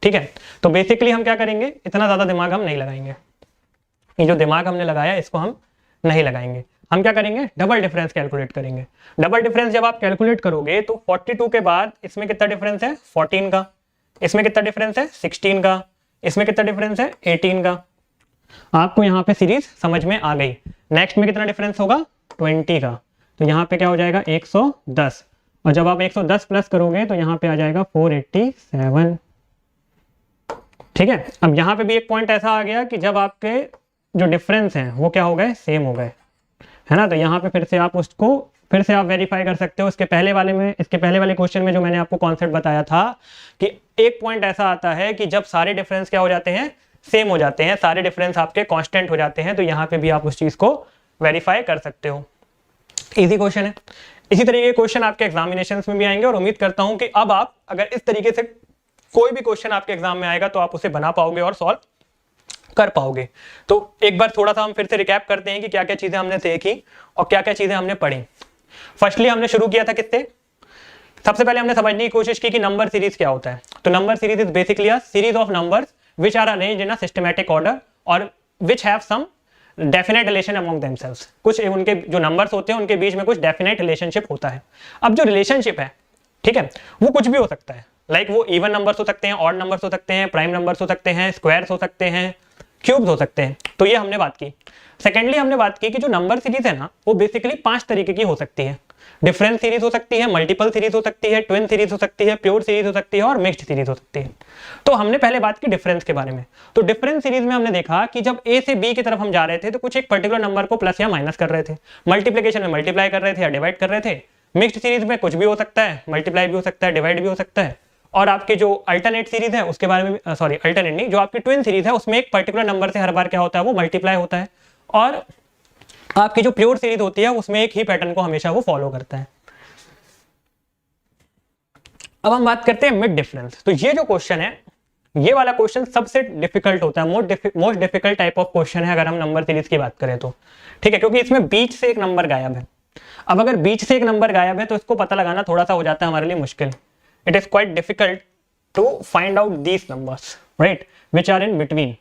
[SPEAKER 1] ठीक है, तो बेसिकली हम क्या करेंगे, इतना ज़्यादा दिमाग हम नहीं लगाएंगे। ये जो दिमाग हमने लगाया इसको हम नहीं लगाएंगे। हम क्या करेंगे, डबल डिफरेंस कैलकुलेट करेंगे। डबल डिफरेंस जब आप कैलकुलेट करोगे तो 42 के बाद इसमें कितना डिफरेंस है 14 का, इसमें कितना डिफरेंस है 16 का, इसमें कितना डिफरेंस है 18 का। आपको यहाँ पे सीरीज समझ में आ गई। नेक्स्ट में कितना डिफरेंस होगा 20 का, तो यहाँ पे क्या हो जाएगा 110, और जब आप 110 प्लस करोगे तो यहाँ पे आ जाएगा 487। ठीक है, अब यहाँ पे भी एक पॉइंट ऐसा आ गया कि जब आपके जो डिफरेंस हैं वो क्या हो गए, सेम हो गए, है ना। तो यहाँ पे फिर से आप उसको फिर से आप वेरीफाई कर सकते हो। इसके पहले वाले क्वेश्चन में जो मैंने आपको कॉन्सेप्ट बताया था कि एक पॉइंट ऐसा आता है कि जब सारे डिफरेंस क्या हो जाते हैं, सेम हो जाते हैं, सारे डिफरेंस आपके कांस्टेंट हो जाते हैं, तो यहाँ पे भी आप उस चीज को वेरीफाई कर सकते हो। इजी क्वेश्चन है। इसी तरीके के क्वेश्चन आपके एग्जामिनेशंस में भी आएंगे, और उम्मीद करता हूं कि अब आप अगर इस तरीके से कोई भी क्वेश्चन आपके एग्जाम में आएगा तो आप उसे बना पाओगे और सॉल्व कर पाओगे। तो एक बार थोड़ा सा हम फिर से रिकैप करते हैं कि क्या क्या चीजें हमने देखी और क्या क्या चीजें हमने पढ़ी। फर्स्टली हमने शुरू किया था किससे, सबसे पहले हमने समझने की कोशिश की कि नंबर सीरीज क्या होता है। तो number series is basically a series of numbers which are arranged in a systematic order और which have some definite relation among themselves। कुछ उनके जो नंबर्स होते हैं उनके बीच में कुछ डेफिनेट रिलेशनशिप होता है। अब जो रिलेशनशिप है, ठीक है, वो कुछ भी हो सकता है। लाइक वो इवन नंबर्स हो सकते हैं, ऑड नंबर्स हो सकते हैं, प्राइम नंबर्स हो सकते हैं, स्क्वायर्स हो सकते हैं, क्यूब्स हो सकते हैं। तो ये हमने बात की। सेकेंडली हमने बात की कि जो नंबर सीरीज है ना, वो बेसिकली 5 तरीके की हो सकती है। डिफरेंस सीरीज हो सकती है, मल्टीपल सीरीज हो सकती है, ट्विन सीरीज हो सकती है, प्योर सीरीज हो सकती है और मिक्स्ड सीरीज हो सकती है। तो हमने पहले बात की डिफरेंस के बारे में। तो डिफरेंस सीरीज में हमने देखा कि जब ए से बी की तरफ हम जा रहे थे तो कुछ एक पर्टिकुलर नंबर को प्लस या माइनस कर रहे थे, मल्टीप्लिकेशन में मल्टीप्लाई कर रहे थे या डिवाइड कर रहे थे। मिक्स्ड सीरीज में कुछ भी हो सकता है, मल्टीप्लाई भी हो सकता है, डिवाइड भी हो सकता है। और आपकी जो अल्टरनेट सीरीज है उसके बारे में, सॉरी अल्टरनेट नहीं, जो आपकी ट्विन सीरीज है उसमें एक पर्टिकुलर नंबर से हर बार क्या होता है, वो मल्टीप्लाई होता है। और आपकी जो प्योर सीरीज होती है उसमें एक ही पैटर्न को हमेशा वो फॉलो करता है। अब हम बात करते हैं मिड डिफरेंस। तो ये जो क्वेश्चन है, ये वाला क्वेश्चन सबसे डिफिकल्ट होता है, most difficult type of question है अगर हम नंबर सीरीज की बात करें तो। ठीक है, क्योंकि इसमें बीच से एक नंबर गायब है। अब अगर बीच से एक नंबर गायब है तो इसको पता लगाना थोड़ा सा हो जाता है हमारे लिए मुश्किल। It is quite difficult to find out these numbers, right, which are in between.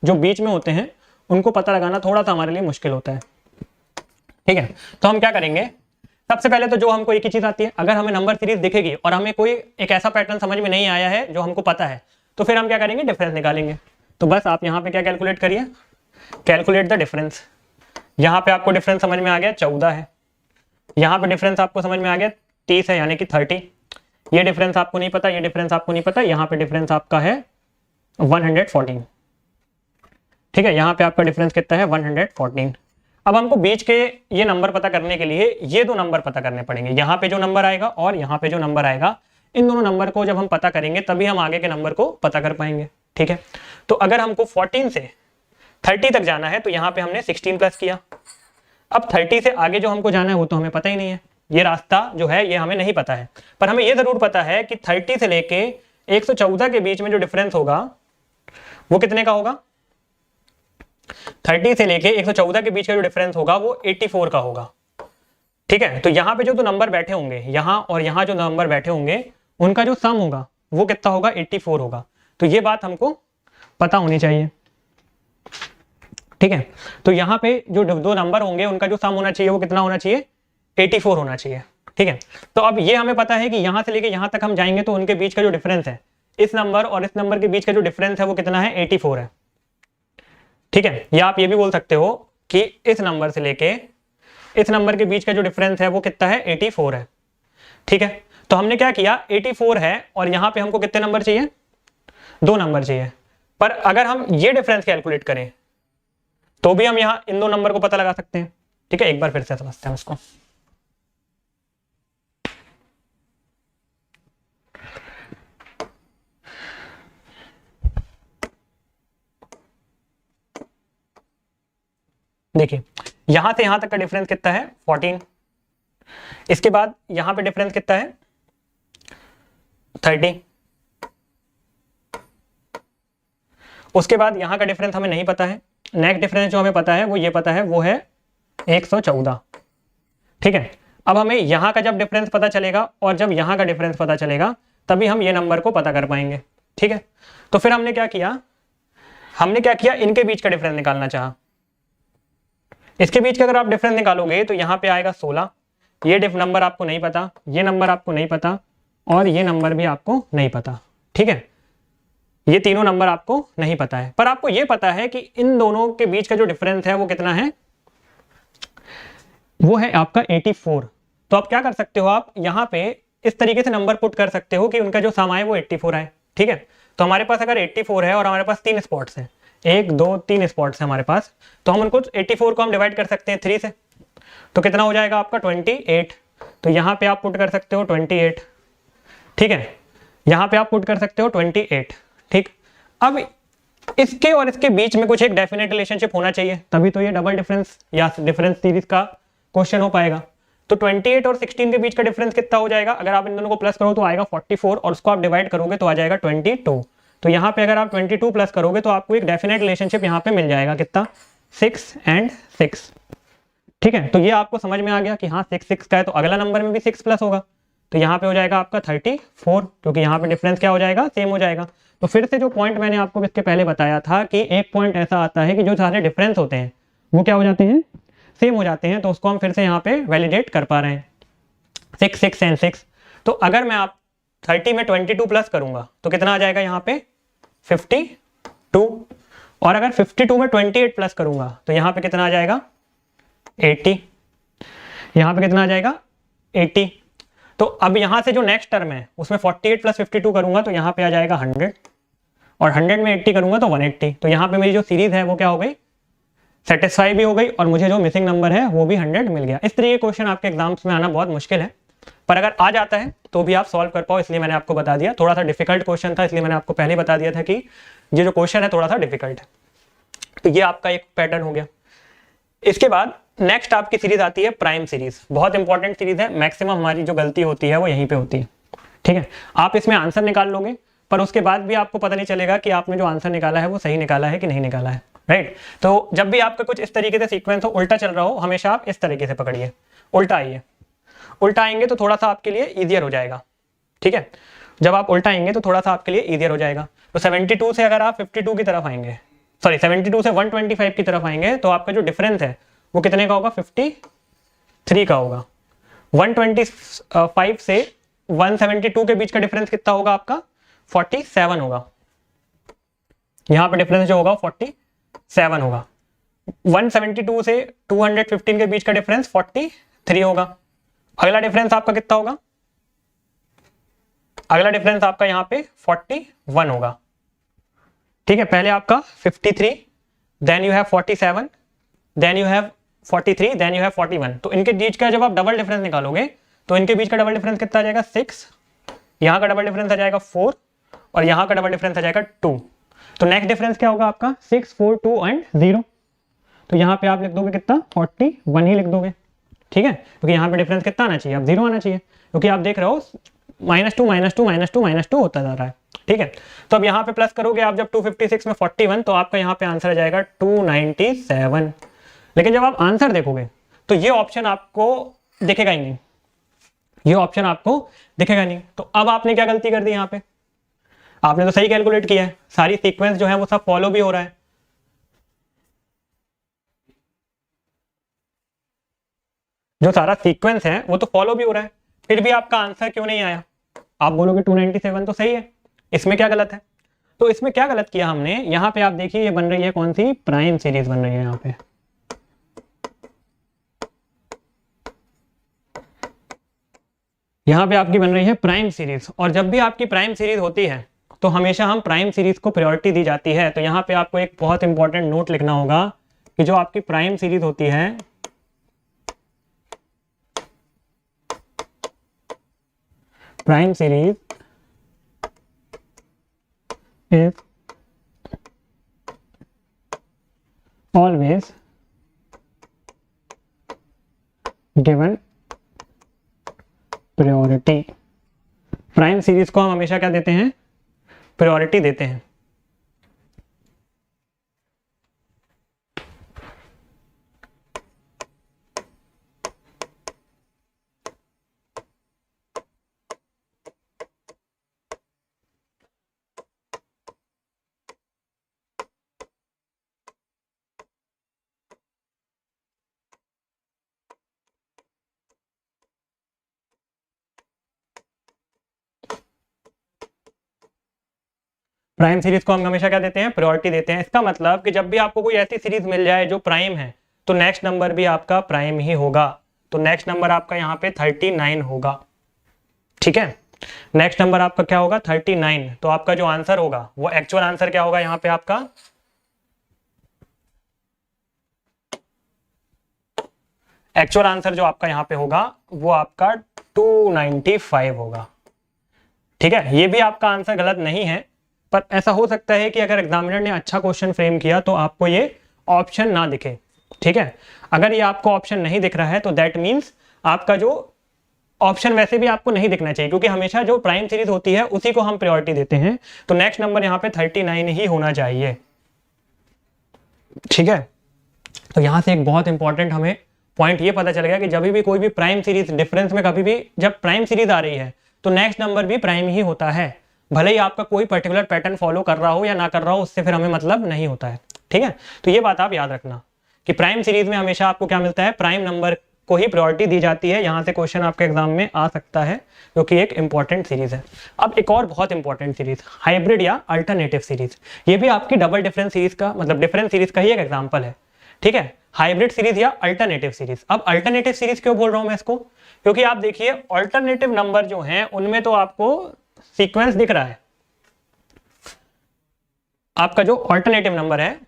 [SPEAKER 1] जो बीच में होते हैं उनको पता लगाना थोड़ा सा हमारे लिए मुश्किल होता है। ठीक है, तो हम क्या करेंगे, सबसे पहले तो जो हमको एक ही चीज आती है, अगर हमें नंबर सीरीज दिखेगी और हमें कोई एक ऐसा पैटर्न समझ में नहीं आया है जो हमको पता है, तो फिर हम क्या करेंगे, डिफरेंस निकालेंगे। तो बस आप यहाँ पे क्या कैलकुलेट करिए, कैलकुलेट द डिफरेंस। यहाँ पे आपको डिफरेंस समझ में आ गया 14 है, यहाँ पे डिफरेंस आपको समझ में आ गया 30 है, यानी कि 30। ये डिफरेंस आपको नहीं पता, ये डिफरेंस आपको नहीं पता, यहाँ पे डिफरेंस आपका है 114। ठीक है, यहाँ पे आपका डिफरेंस कितना है 114। अब हमको बीच के ये नंबर पता करने के लिए ये दो नंबर पता करने पड़ेंगे, यहाँ पे जो नंबर आएगा और यहाँ पे जो नंबर आएगा। इन दोनों नंबर को जब हम पता करेंगे तभी हम आगे के नंबर को पता कर पाएंगे। ठीक है, तो अगर हमको 14 से 30 तक जाना है तो यहाँ पे हमने 16 प्लस किया। अब 30 से आगे जो हमको जाना है वो तो हमें पता ही नहीं है, ये रास्ता जो है ये हमें नहीं पता है। पर हमें ये जरूर पता है कि 30 से लेके 114 के बीच में जो डिफरेंस होगा वो कितने का होगा, 30 से लेके 114 के बीच का जो डिफरेंस होगा वो 84 का होगा। ठीक है, तो यहाँ पे जो नंबर बैठे होंगे, यहाँ और यहाँ जो नंबर बैठे होंगे, उनका जो सम होगा वो कितना होगा, 84 होगा। तो ये बात हमको पता होनी चाहिए। ठीक है, तो यहाँ पे जो दो नंबर होंगे उनका जो सम होना चाहिए वो कितना होना चाहिए, 84 होना चाहिए। ठीक है, तो अब ये हमें पता है कि यहाँ से लेके यहाँ तक हम जाएंगे तो उनके बीच का जो डिफरेंस है, इस नंबर और इस नंबर के बीच का जो डिफरेंस है वो कितना है, 84 है। ठीक है, या आप ये भी बोल सकते हो कि इस नंबर से लेके इस नंबर के बीच का जो डिफरेंस है वो कितना है, 84 है। ठीक है, तो हमने क्या किया, 84 है और यहाँ पे हमको कितने नंबर चाहिए, 2 नंबर चाहिए। पर अगर हम ये डिफरेंस कैलकुलेट करें तो भी हम यहाँ इन 2 नंबर को पता लगा सकते हैं। ठीक है, एक बार फिर से समझते हैं इसको। देखिए, यहां से यहां तक का डिफरेंस कितना है, 14। इसके बाद यहां पे डिफरेंस कितना है, 30। उसके बाद यहां का डिफरेंस हमें नहीं पता है। नेक्स्ट डिफरेंस जो हमें पता है वो ये पता है, वो है 114। ठीक है, अब हमें यहां का जब डिफरेंस पता चलेगा और जब यहां का डिफरेंस पता चलेगा तभी हम ये नंबर को पता कर पाएंगे। ठीक है, तो फिर हमने क्या किया, इनके बीच का डिफरेंस निकालना चाहा। इसके बीच का अगर आप डिफरेंस निकालोगे तो यहाँ पे आएगा 16। ये नंबर आपको नहीं पता, ये नंबर आपको नहीं पता और ये नंबर भी आपको नहीं पता। ठीक है, ये तीनों नंबर आपको नहीं पता है, पर आपको ये पता है कि इन दोनों के बीच का जो डिफरेंस है वो कितना है, वो है आपका 84। तो आप क्या कर सकते हो, आप यहाँ पे इस तरीके से नंबर पुट कर सकते हो कि उनका जो सम आए वो 84 आए। ठीक है, तो हमारे पास अगर 84 है और हमारे पास 3 स्पॉट्स हैं, 1 2 3 स्पॉट्स हैं हमारे पास, तो हम उनको 84 को हम डिवाइड कर सकते हैं 3 से। तो कितना हो जाएगा आपका, 28। तो यहाँ पे आप पुट कर सकते हो 28। ठीक है, यहाँ पे आप पुट कर सकते हो 28। ठीक, अब इसके और इसके बीच में कुछ एक डेफिनेट रिलेशनशिप होना चाहिए, तभी तो ये डबल डिफरेंस या डिफरेंस सीरीज का क्वेश्चन हो पाएगा। तो 28 और 16 के बीच का डिफरेंस कितना हो जाएगा, अगर आप इन दोनों को प्लस करो तो आएगा 44 और उसको आप डिवाइड करोगे तो आ जाएगा 22। तो यहाँ पे अगर आप 22 प्लस करोगे तो आपको एक डेफिनेट रिलेशनशिप यहाँ पे मिल जाएगा, कितना, 6 and 6। ठीक है, तो ये आपको समझ में आ गया कि हाँ 6 6 का है तो अगला नंबर में भी 6 प्लस होगा, तो यहाँ पे हो जाएगा आपका 34, क्योंकि यहाँ पे डिफरेंस क्या हो जाएगा, सेम हो जाएगा। तो फिर से जो पॉइंट मैंने आपको इसके पहले बताया था कि एक पॉइंट ऐसा आता है कि जो सारे डिफरेंस होते हैं वो क्या हो जाते हैं, सेम हो जाते हैं, तो उसको हम फिर से यहाँ पे वैलिडेट कर पा रहे हैं, 6 6 and 6। तो अगर मैं आप 30 में 22 प्लस करूंगा तो कितना आ जाएगा यहाँ पे, 52। और अगर 52 में 28 प्लस करूंगा तो यहाँ पे कितना आ जाएगा, 80। यहाँ पे कितना आ जाएगा, 80। तो अब यहाँ से जो नेक्स्ट टर्म है उसमें 48 प्लस 52 करूंगा तो यहाँ पे आ जाएगा 100 और 100 में 80 करूंगा तो 180। तो यहाँ पे मेरी जो सीरीज है वो क्या हो गई, सेटिस्फाई भी हो गई और मुझे जो मिसिंग नंबर है वो भी 100 मिल गया। इस तरीके क्वेश्चन आपके एग्जाम्स में आना बहुत मुश्किल है, पर अगर आ जाता है तो भी आप सॉल्व कर पाओ, इसलिए मैंने आपको बता दिया। थोड़ा सा डिफिकल्ट क्वेश्चन था, इसलिए मैंने आपको पहले बता दिया था कि ये जो क्वेश्चन है थोड़ा सा डिफिकल्ट है। तो ये आपका एक पैटर्न हो गया। इसके बाद नेक्स्ट आपकी सीरीज आती है प्राइम सीरीज, बहुत इंपॉर्टेंट सीरीज है, मैक्सिमम हमारी जो गलती होती है वो यहीं पे होती है। ठीक है, आप इसमें आंसर निकाल लोगे पर उसके बाद भी आपको पता नहीं चलेगा कि आपने जो आंसर निकाला है वो सही निकाला है कि नहीं निकाला है। राइट, तो जब भी आपका कुछ इस तरीके से सीक्वेंस हो, उल्टा चल रहा हो, हमेशा आप इस तरीके से पकड़िए, उल्टा आइए। उल्टा आएंगे तो थोड़ा सा आपके लिए ईजियर हो जाएगा। ठीक है, जब आप उल्टा आएंगे तो थोड़ा सा आपके लिए ईजियर हो जाएगा। तो 72 से अगर आप 52 की तरफ आएंगे, सॉरी 72 से 125 की तरफ आएंगे तो आपका जो डिफरेंस है वो कितने का होगा, 53 का होगा। 125 से 172 के बीच का डिफरेंस कितना होगा आपका, 47 होगा। यहाँ पे डिफरेंस जो होगा 47 होगा। 172 से 215 के बीच का डिफरेंस 43 होगा। अगला डिफरेंस आपका कितना होगा, अगला डिफरेंस आपका यहाँ पे 41 होगा। ठीक है, पहले आपका 53, then you have 47, then you have 43, then you have 41। तो इनके बीच का जब आप डबल डिफरेंस निकालोगे तो इनके बीच का डबल डिफरेंस कितना आ जाएगा, 6। यहाँ का डबल डिफरेंस आ जाएगा 4 और यहाँ का डबल डिफरेंस आ जाएगा 2। तो नेक्स्ट डिफरेंस क्या होगा आपका, 6 4 2 and 0। तो यहाँ पे आप लिख दोगे कितना, 41 ही लिख दोगे। ठीक है, क्योंकि यहाँ पे डिफरेंस कितना आना चाहिए, अब 0 आना चाहिए, क्योंकि आप देख रहे हो -2 -2 होता जा रहा है। ठीक है, तो अब यहाँ पे प्लस करोगे आप जब 256 में 41 तो आपका यहाँ पे आंसर आ जाएगा 297। लेकिन जब आप आंसर देखोगे तो ये ऑप्शन आपको दिखेगा ही नहीं, ये ऑप्शन आपको दिखेगा नहीं। तो अब आपने क्या गलती कर दी यहाँ पे, आपने तो सही कैलकुलेट किया है, सारी सीक्वेंस जो है वो सब फॉलो भी हो रहा है, जो सारा सीक्वेंस है वो तो फॉलो भी हो रहा है, फिर भी आपका आंसर क्यों नहीं आया? आप बोलोगे 297 तो सही है, इसमें क्या गलत है? तो इसमें क्या गलत किया हमने, यहाँ पे आप देखिए ये बन रही है कौन सी, प्राइम सीरीज बन रही है यहाँ पे। यहाँ पे आपकी बन रही है प्राइम सीरीज, और जब भी आपकी प्राइम सीरीज होती है तो हमेशा हम प्राइम सीरीज को प्रायोरिटी दी जाती है। तो यहाँ पे आपको एक बहुत इंपॉर्टेंट नोट लिखना होगा कि जो आपकी प्राइम सीरीज होती है, prime series is always given priority. Prime series को हम हमेशा क्या देते हैं, प्रायोरिटी देते हैं। प्राइम सीरीज को हम हमेशा क्या देते हैं, प्रायोरिटी देते हैं। इसका मतलब कि जब भी आपको कोई ऐसी सीरीज मिल जाए जो प्राइम है तो नेक्स्ट नंबर भी आपका प्राइम ही होगा। तो नेक्स्ट नंबर आपका यहाँ पे 39 होगा, ठीक है। नेक्स्ट नंबर आपका क्या होगा, 39। तो आपका जो आंसर होगा वो एक्चुअल आंसर क्या होगा यहाँ पे आपका, एक्चुअल आंसर जो आपका यहाँ पे होगा वो आपका 295 होगा, ठीक है। ये भी आपका आंसर गलत नहीं है, पर ऐसा हो सकता है कि अगर एग्जामिनर ने अच्छा क्वेश्चन फ्रेम किया तो आपको ये ऑप्शन ना दिखे, ठीक है। अगर ये आपको ऑप्शन नहीं दिख रहा है तो दैट मीन्स आपका जो ऑप्शन वैसे भी आपको नहीं दिखना चाहिए, क्योंकि हमेशा जो प्राइम सीरीज होती है उसी को हम प्रायोरिटी देते हैं। तो नेक्स्ट नंबर यहाँ पे 39 ही होना चाहिए, ठीक है। तो यहाँ से एक बहुत इंपॉर्टेंट हमें पॉइंट ये पता चल गया कि जब भी कोई भी प्राइम सीरीज डिफरेंस में, कभी भी जब प्राइम सीरीज आ रही है तो नेक्स्ट नंबर भी प्राइम ही होता है, भले ही आपका कोई पर्टिकुलर पैटर्न फॉलो कर रहा हो या ना कर रहा हो, उससे फिर हमें मतलब नहीं होता है, ठीक है। तो ये बात आप याद रखना कि प्राइम सीरीज में हमेशा आपको क्या मिलता है, प्राइम नंबर को ही प्रायोरिटी दी जाती है। यहाँ से क्वेश्चन आपके एग्जाम में आ सकता है, जो कि एक इंपॉर्टेंट सीरीज है। अब एक और बहुत इंपॉर्टेंट सीरीज, हाइब्रिड या अल्टरनेटिव सीरीज। ये भी आपकी डबल डिफरेंस सीरीज का मतलब डिफरेंस सीरीज का ही एक एग्जाम्पल है, ठीक है। हाइब्रिड सीरीज या अल्टरनेटिव सीरीज। अब अल्टरनेटिव सीरीज क्यों बोल रहा हूं मैं इसको, क्योंकि आप देखिए अल्टरनेटिव नंबर जो हैं उनमें तो आपको सीक्वेंस दिख रहा है। आपका जो अल्टरनेटिव नंबर है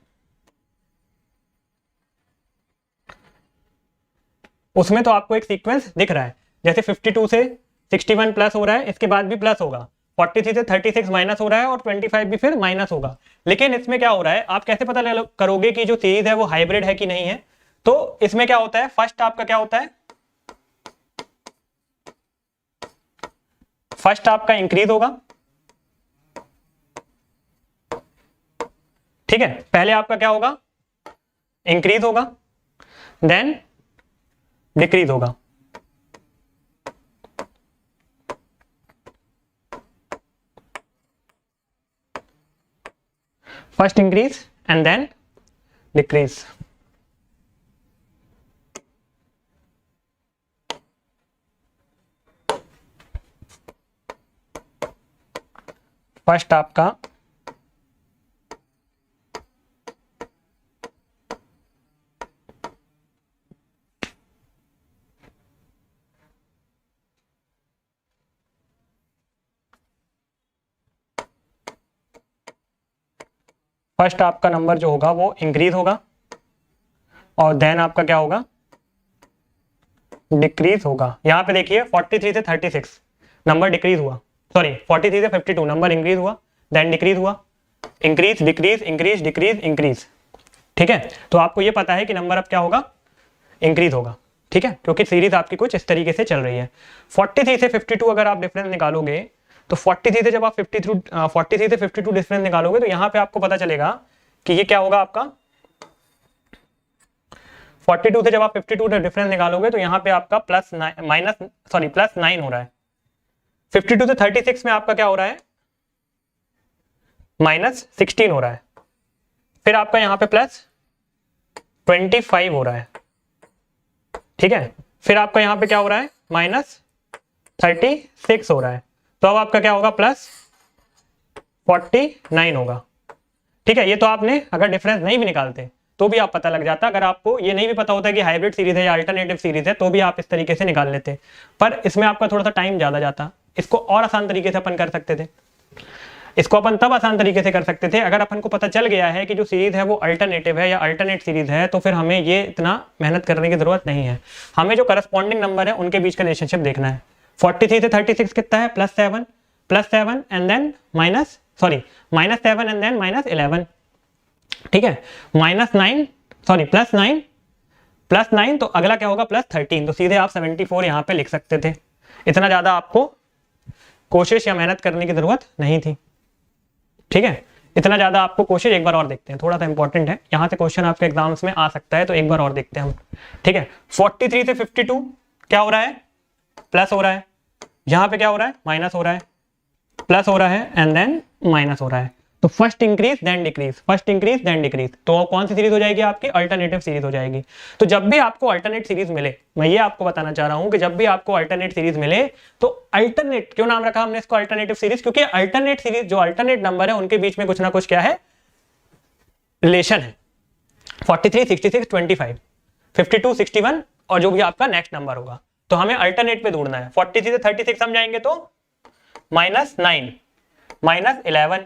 [SPEAKER 1] उसमें तो आपको एक सीक्वेंस दिख रहा है, जैसे 52 से 61 प्लस हो रहा है, इसके बाद भी प्लस होगा, 43 से 36 माइनस हो रहा है और 25 भी फिर माइनस होगा। लेकिन इसमें क्या हो रहा है, आप कैसे पता करोगे कि जो सीरीज है वो हाइब्रिड है कि नहीं है? तो इसमें क्या होता है, फर्स्ट आपका क्या होता है, फर्स्ट आपका इंक्रीज होगा, ठीक है। पहले आपका क्या होगा, इंक्रीज होगा, देन डिक्रीज होगा। First increase and then decrease. First आपका फर्स्ट आपका नंबर जो होगा वो इंक्रीज होगा और देन आपका क्या होगा, डिक्रीज होगा। यहां पे देखिए 43 से 36 नंबर डिक्रीज हुआ, सॉरी 43 से 52 नंबर इंक्रीज हुआ, देन डिक्रीज हुआ, increase decrease increase decrease increase, ठीक है। तो आपको ये पता है कि नंबर अब क्या होगा, इंक्रीज होगा, ठीक है, क्योंकि सीरीज आपकी कुछ इस तरीके से चल रही है। 43 से 52 अगर आप डिफरेंस निकालोगे तो 43 से जब आप 43 से 52 डिफरेंस निकालोगे तो यहाँ पे आपको पता चलेगा कि ये क्या होगा आपका 42 से जब आप 52 से डिफरेंस निकालोगे तो यहाँ पे आपका प्लस 9 हो रहा है। 52 से 36 में आपका क्या हो रहा है, -16 हो रहा है। फिर आपका यहाँ पे +25 हो रहा है, ठीक है। फिर आपका यहाँ पे क्या हो रहा है, -36 हो रहा है। तो अब आपका क्या होगा, +49 होगा, ठीक है। ये तो आपने अगर डिफरेंस नहीं भी निकालते तो भी आप पता लग जाता। अगर आपको ये नहीं भी पता होता कि हाइब्रिड सीरीज है या अल्टरनेटिव सीरीज है तो भी आप इस तरीके से निकाल लेते, पर इसमें आपका थोड़ा सा टाइम ज़्यादा जाता। इसको और आसान तरीके से अपन कर सकते थे। इसको अपन तब आसान तरीके से कर सकते थे अगर अपन को पता चल गया है कि जो सीरीज है वो अल्टरनेटिव है या अल्टरनेट सीरीज है, तो फिर हमें ये इतना मेहनत करने की जरूरत नहीं है। हमें जो करस्पॉन्डिंग नंबर है उनके बीच का रिलेशनशिप देखना है। 43 से 36 कितना है, +7 एंड देन -7 एंड देन -11, ठीक है। +9 तो अगला क्या होगा, +13। तो सीधे आप 74 यहाँ पे लिख सकते थे। इतना ज्यादा आपको कोशिश या मेहनत करने की जरूरत नहीं थी, ठीक है। इतना ज्यादा आपको कोशिश, एक बार और देखते हैं, थोड़ा सा इंपॉर्टेंट है, यहाँ से क्वेश्चन आपके एग्जाम्स में आ सकता है, तो एक बार और देखते हैं हम, ठीक है। 43 से 52 क्या हो रहा है, प्लस हो रहा है। यहाँ पे क्या हो रहा है, माइनस हो रहा है, प्लस हो रहा है एंड देन माइनस हो रहा है। तो first increase then decrease, first increase then decrease. तो कौन सी सीरीज हो जाएगी आपकी, अल्टरनेटिव सीरीज हो जाएगी। तो जब भी आपको अल्टरनेट सीरीज मिले, मैं ये आपको बताना चाह रहा हूं कि जब भी आपको अल्टरनेट सीरीज मिले तो अल्टरनेट, क्यों नाम रखा हमने इसको अल्टरनेटिव सीरीज, क्योंकि अल्टरनेट सीरीज जो अल्टरनेट नंबर है उनके बीच में कुछ ना कुछ क्या है, रिलेशन है। 43, 66, 25, 52, 61 और जो भी आपका नेक्स्ट नंबर होगा, तो हमें अल्टरनेट पे ढूंढना है। 43 से 36 हम जाएंगे तो -9, -11,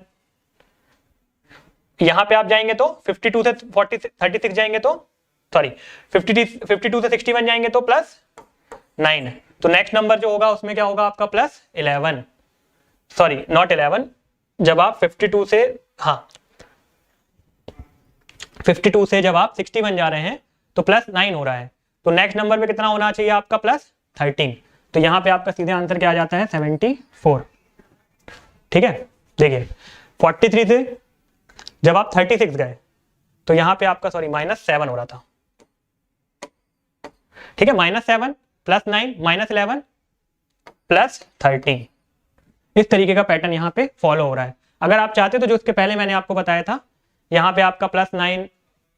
[SPEAKER 1] यहां पे आप जाएंगे तो 52 से 36 जाएंगे तो 52 से 61 जाएंगे तो +9। तो नेक्स्ट नंबर जो होगा उसमें क्या होगा आपका, +11, नॉट 11, जब आप 52 से जब आप 61 जा रहे हैं तो +9 हो रहा है। तो नेक्स्ट नंबर पे कितना होना चाहिए आपका, +13। तो यहां पे आपका सीधे आंसर क्या आ जाता है, 74, ठीक है। देखिए 43 से जब आप 36 गए तो यहां पे आपका -7 हो रहा था, ठीक है। -7 +9 -11 +13, इस तरीके का पैटर्न यहां पे फॉलो हो रहा है। अगर आप चाहते तो जो इसके पहले मैंने आपको बताया था, यहां पे आपका +9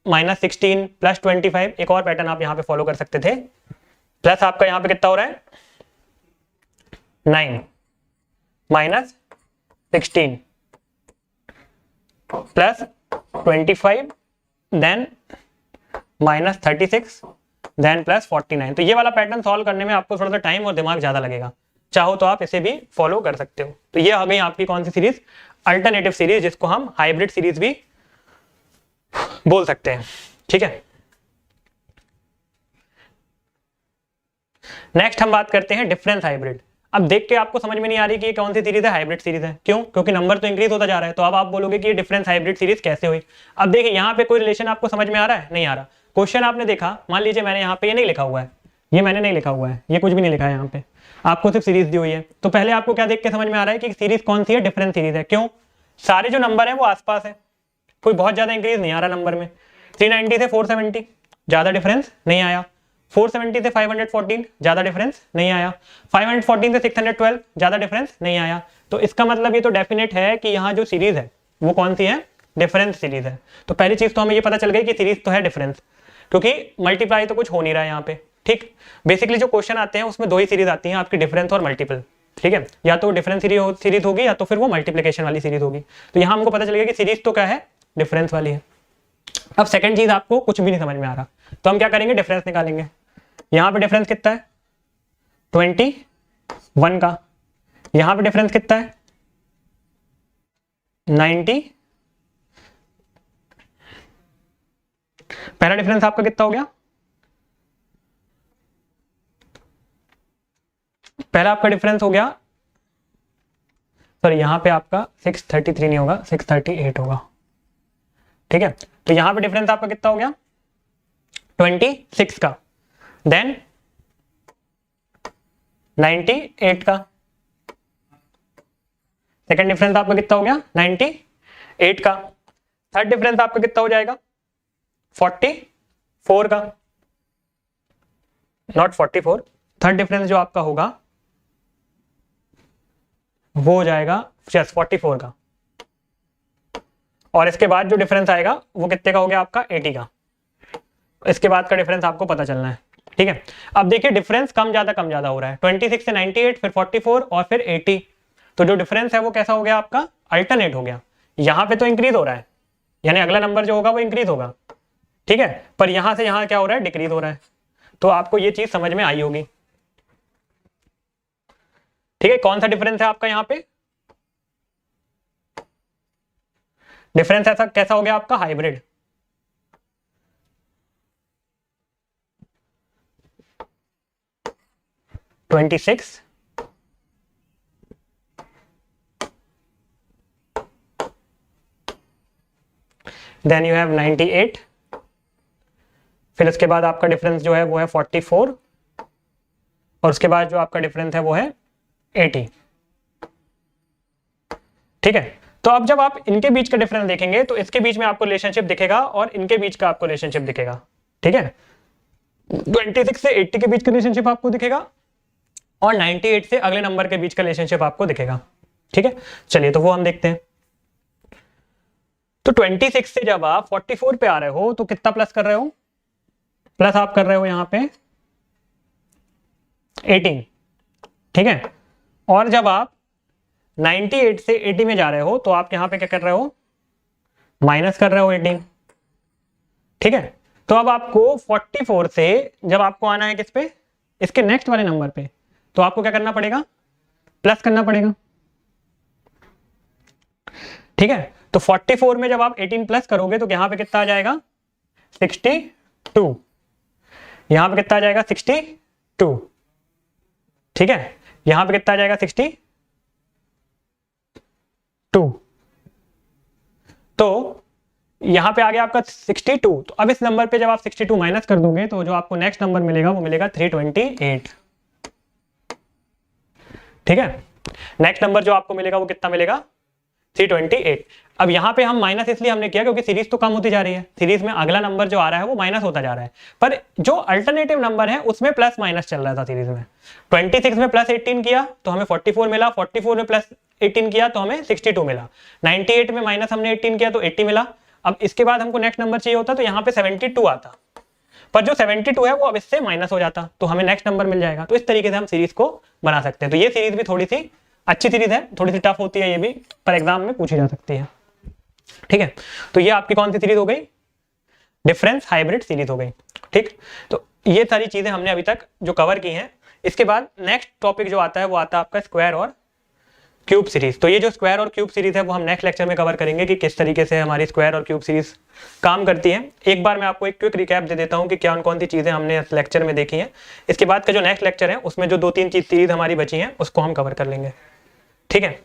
[SPEAKER 1] -16 +25, एक और पैटर्न आप यहां पे फॉलो कर सकते थे। प्लस आपका यहां पे कितना हो रहा है, 9 -16 +25 देन -36 देन +49। तो ये वाला पैटर्न सॉल्व करने में आपको थोड़ा सा टाइम और दिमाग ज्यादा लगेगा। चाहो तो आप इसे भी फॉलो कर सकते हो। तो ये आ गई आपकी कौन सी सीरीज, अल्टरनेटिव सीरीज, जिसको हम हाइब्रिड सीरीज भी बोल सकते हैं, ठीक है। नेक्स्ट हम बात करते हैं डिफरेंस हाइब्रिड। अब देख के आपको समझ में नहीं आ रही कि ये कौन सी सीरीज है, हाइब्रिड सीरीज है। क्यों, क्योंकि नंबर तो इंक्रीज होता जा रहा है। तो अब आप बोलोगे कि ये डिफरेंस हाइब्रिड सीरीज कैसे हुई। अब देखिए यहाँ पे कोई रिलेशन आपको समझ में आ रहा है, नहीं आ रहा। क्वेश्चन आपने देखा, मान लीजिए मैंने यहाँ पे ये नहीं लिखा हुआ है, ये मैंने नहीं लिखा हुआ है, ये कुछ भी नहीं लिखा है, यहाँ पे आपको सिर्फ सीरीज दी हुई है। तो पहले आपको क्या देख के समझ में आ रहा है कि सीरीज कौन सी है, डिफरेंस सीरीज है। क्यों, सारे जो नंबर है वो आसपास है, कोई बहुत ज्यादा इंक्रीज नहीं आ रहा नंबर में। 390 से 470 ज्यादा डिफरेंस नहीं आया, 470 से 514 ज्यादा डिफरेंस नहीं आया, 514 से 612 ज्यादा डिफरेंस नहीं आया। तो इसका मतलब ये तो डेफिनेट है कि यहाँ जो सीरीज है वो कौन सी है, डिफरेंस सीरीज है। तो पहली चीज तो हमें ये पता चल गई कि सीरीज तो है डिफरेंस, क्योंकि मल्टीप्लाई तो कुछ हो नहीं रहा है यहाँ पे, ठीक। बेसिकली जो क्वेश्चन आते हैं उसमें दो ही सीरीज आती हैं आपकी, डिफरेंस और मल्टीपल, ठीक है। या तो डिफरेंस सीरीज होगी या तो फिर वो मल्टीप्लिकेशन वाली सीरीज होगी। तो यहाँ हमको पता चल गया कि सीरीज तो क्या है, डिफरेंस वाली है। अब सेकंड चीज, आपको कुछ भी नहीं समझ में आ रहा तो हम क्या करेंगे, डिफरेंस निकालेंगे। यहाँ पे डिफरेंस कितना है, 21 का। यहाँ पे डिफरेंस कितना है, 90। पहला डिफरेंस आपका कितना हो गया, पहला आपका डिफरेंस हो गया, सॉरी यहाँ पे आपका 633 नहीं होगा, 638 होगा, ठीक है। तो यहाँ पे डिफरेंस आपका कितना हो गया, 26 का, देन 98 का। सेकंड डिफरेंस आपका कितना हो गया, 98 का। थर्ड डिफरेंस आपका कितना हो जाएगा, 44 का। नॉट 44, थर्ड डिफरेंस जो आपका होगा वो हो जाएगा 44 का, और इसके बाद जो डिफरेंस आएगा वो कितने का हो गया आपका 80 का। इसके बाद का डिफरेंस आपको पता चलना है, ठीक है। अब देखिए डिफरेंस कम ज्यादा हो रहा है, 26 से 98, फिर 44 और फिर 80। तो जो डिफरेंस है वो कैसा हो गया आपका, अल्टरनेट हो गया। यहाँ पे तो इंक्रीज हो रहा है, यानी अगला नंबर जो होगा वो इंक्रीज होगा, ठीक है, पर यहां से यहां क्या हो रहा है, डिक्रीज हो रहा है। तो आपको ये चीज समझ में आई होगी, ठीक है। कौन सा डिफरेंस है आपका यहाँ पे, डिफरेंस ऐसा कैसा हो गया आपका, हाइब्रिड। (26) देन यू हैव 98, फिर उसके बाद आपका डिफरेंस जो है वो है 44, और उसके बाद जो आपका डिफरेंस है वो है 80, ठीक है। तो अब जब आप इनके बीच का डिफरेंस देखेंगे तो इसके बीच में आपको रिलेशनशिप दिखेगा और इनके बीच का आपको रिलेशनशिप दिखेगा, ठीक है। 26 से 80 के बीच का रिलेशनशिप आपको दिखेगा और 98 से अगले नंबर के बीच का रिलेशनशिप आपको दिखेगा, ठीक है। चलिए तो वो हम देखते हैं। तो 26 से जब आप 44 पे आ रहे हो तो कितना प्लस कर रहे हो, प्लस आप कर रहे हो यहाँ पे 18, ठीक है। और जब आप 98 से 80 में जा रहे हो तो आप यहाँ पे क्या कर रहे हो, माइनस कर रहे हो 18, ठीक है। तो अब आपको 44 से जब आपको आना है किस पे, इसके नेक्स्ट वाले नंबर पे, तो आपको क्या करना पड़ेगा, प्लस करना पड़ेगा, ठीक है। तो 44 में जब आप 18 प्लस करोगे तो यहां पे कितना आ जाएगा, 62, यहां पे कितना आ जाएगा 62, ठीक है। यहां पे कितना आ जाएगा 62। तो यहां पे आ गया आपका 62। तो अब इस नंबर पे जब आप 62 माइनस कर दोगे तो जो आपको नेक्स्ट नंबर मिलेगा वो मिलेगा 328, ठीक है। नेक्स्ट नंबर जो आपको मिलेगा वो कितना मिलेगा, 328। अब यहाँ पे हम माइनस इसलिए हमने किया क्योंकि सीरीज तो कम होती जा रही है, सीरीज में अगला नंबर जो आ रहा है वो माइनस होता जा रहा है, पर जो अल्टरनेटिव नंबर है उसमें प्लस माइनस चल रहा था सीरीज में। 26 में प्लस 18 किया तो हमें 44 मिला, 44 में प्लस 18 किया तो हमें 62 मिला, 98 में माइनस हमने 18 किया तो 80 मिला। अब इसके बाद हमको नेक्स्ट नंबर चाहिए होता तो यहाँ पे 72 आता, पर जो 72 है वो अब इससे माइनस हो जाता तो हमें नेक्स्ट नंबर मिल जाएगा। तो इस तरीके से हम सीरीज को बना सकते हैं। तो ये सीरीज भी थोड़ी सी अच्छी सीरीज है, थोड़ी सी टफ होती है ये भी, पर एग्जाम में पूछी जा सकती है, ठीक है। तो ये आपकी कौन सी सीरीज हो गई, डिफरेंस हाइब्रिड सीरीज हो गई, ठीक। तो ये सारी चीजें हमने अभी तक जो कवर की हैं। इसके बाद नेक्स्ट टॉपिक जो आता है वो आता है आपका स्क्वायर और क्यूब सीरीज। तो ये जो स्क्वायर और क्यूब सीरीज है वो हम नेक्स्ट लेक्चर में कवर करेंगे कि किस तरीके से हमारी स्क्वायर और क्यूब सीरीज काम करती है। एक बार मैं आपको एक क्विक रिकैप दे देता हूँ कि क्या कौन सी चीजें हमने इस लेक्चर में देखी हैं। इसके बाद का जो नेक्स्ट लेक्चर है उसमें जो 2-3 चीज सीरीज हमारी बची हैं उसको हम कवर कर लेंगे, ठीक है।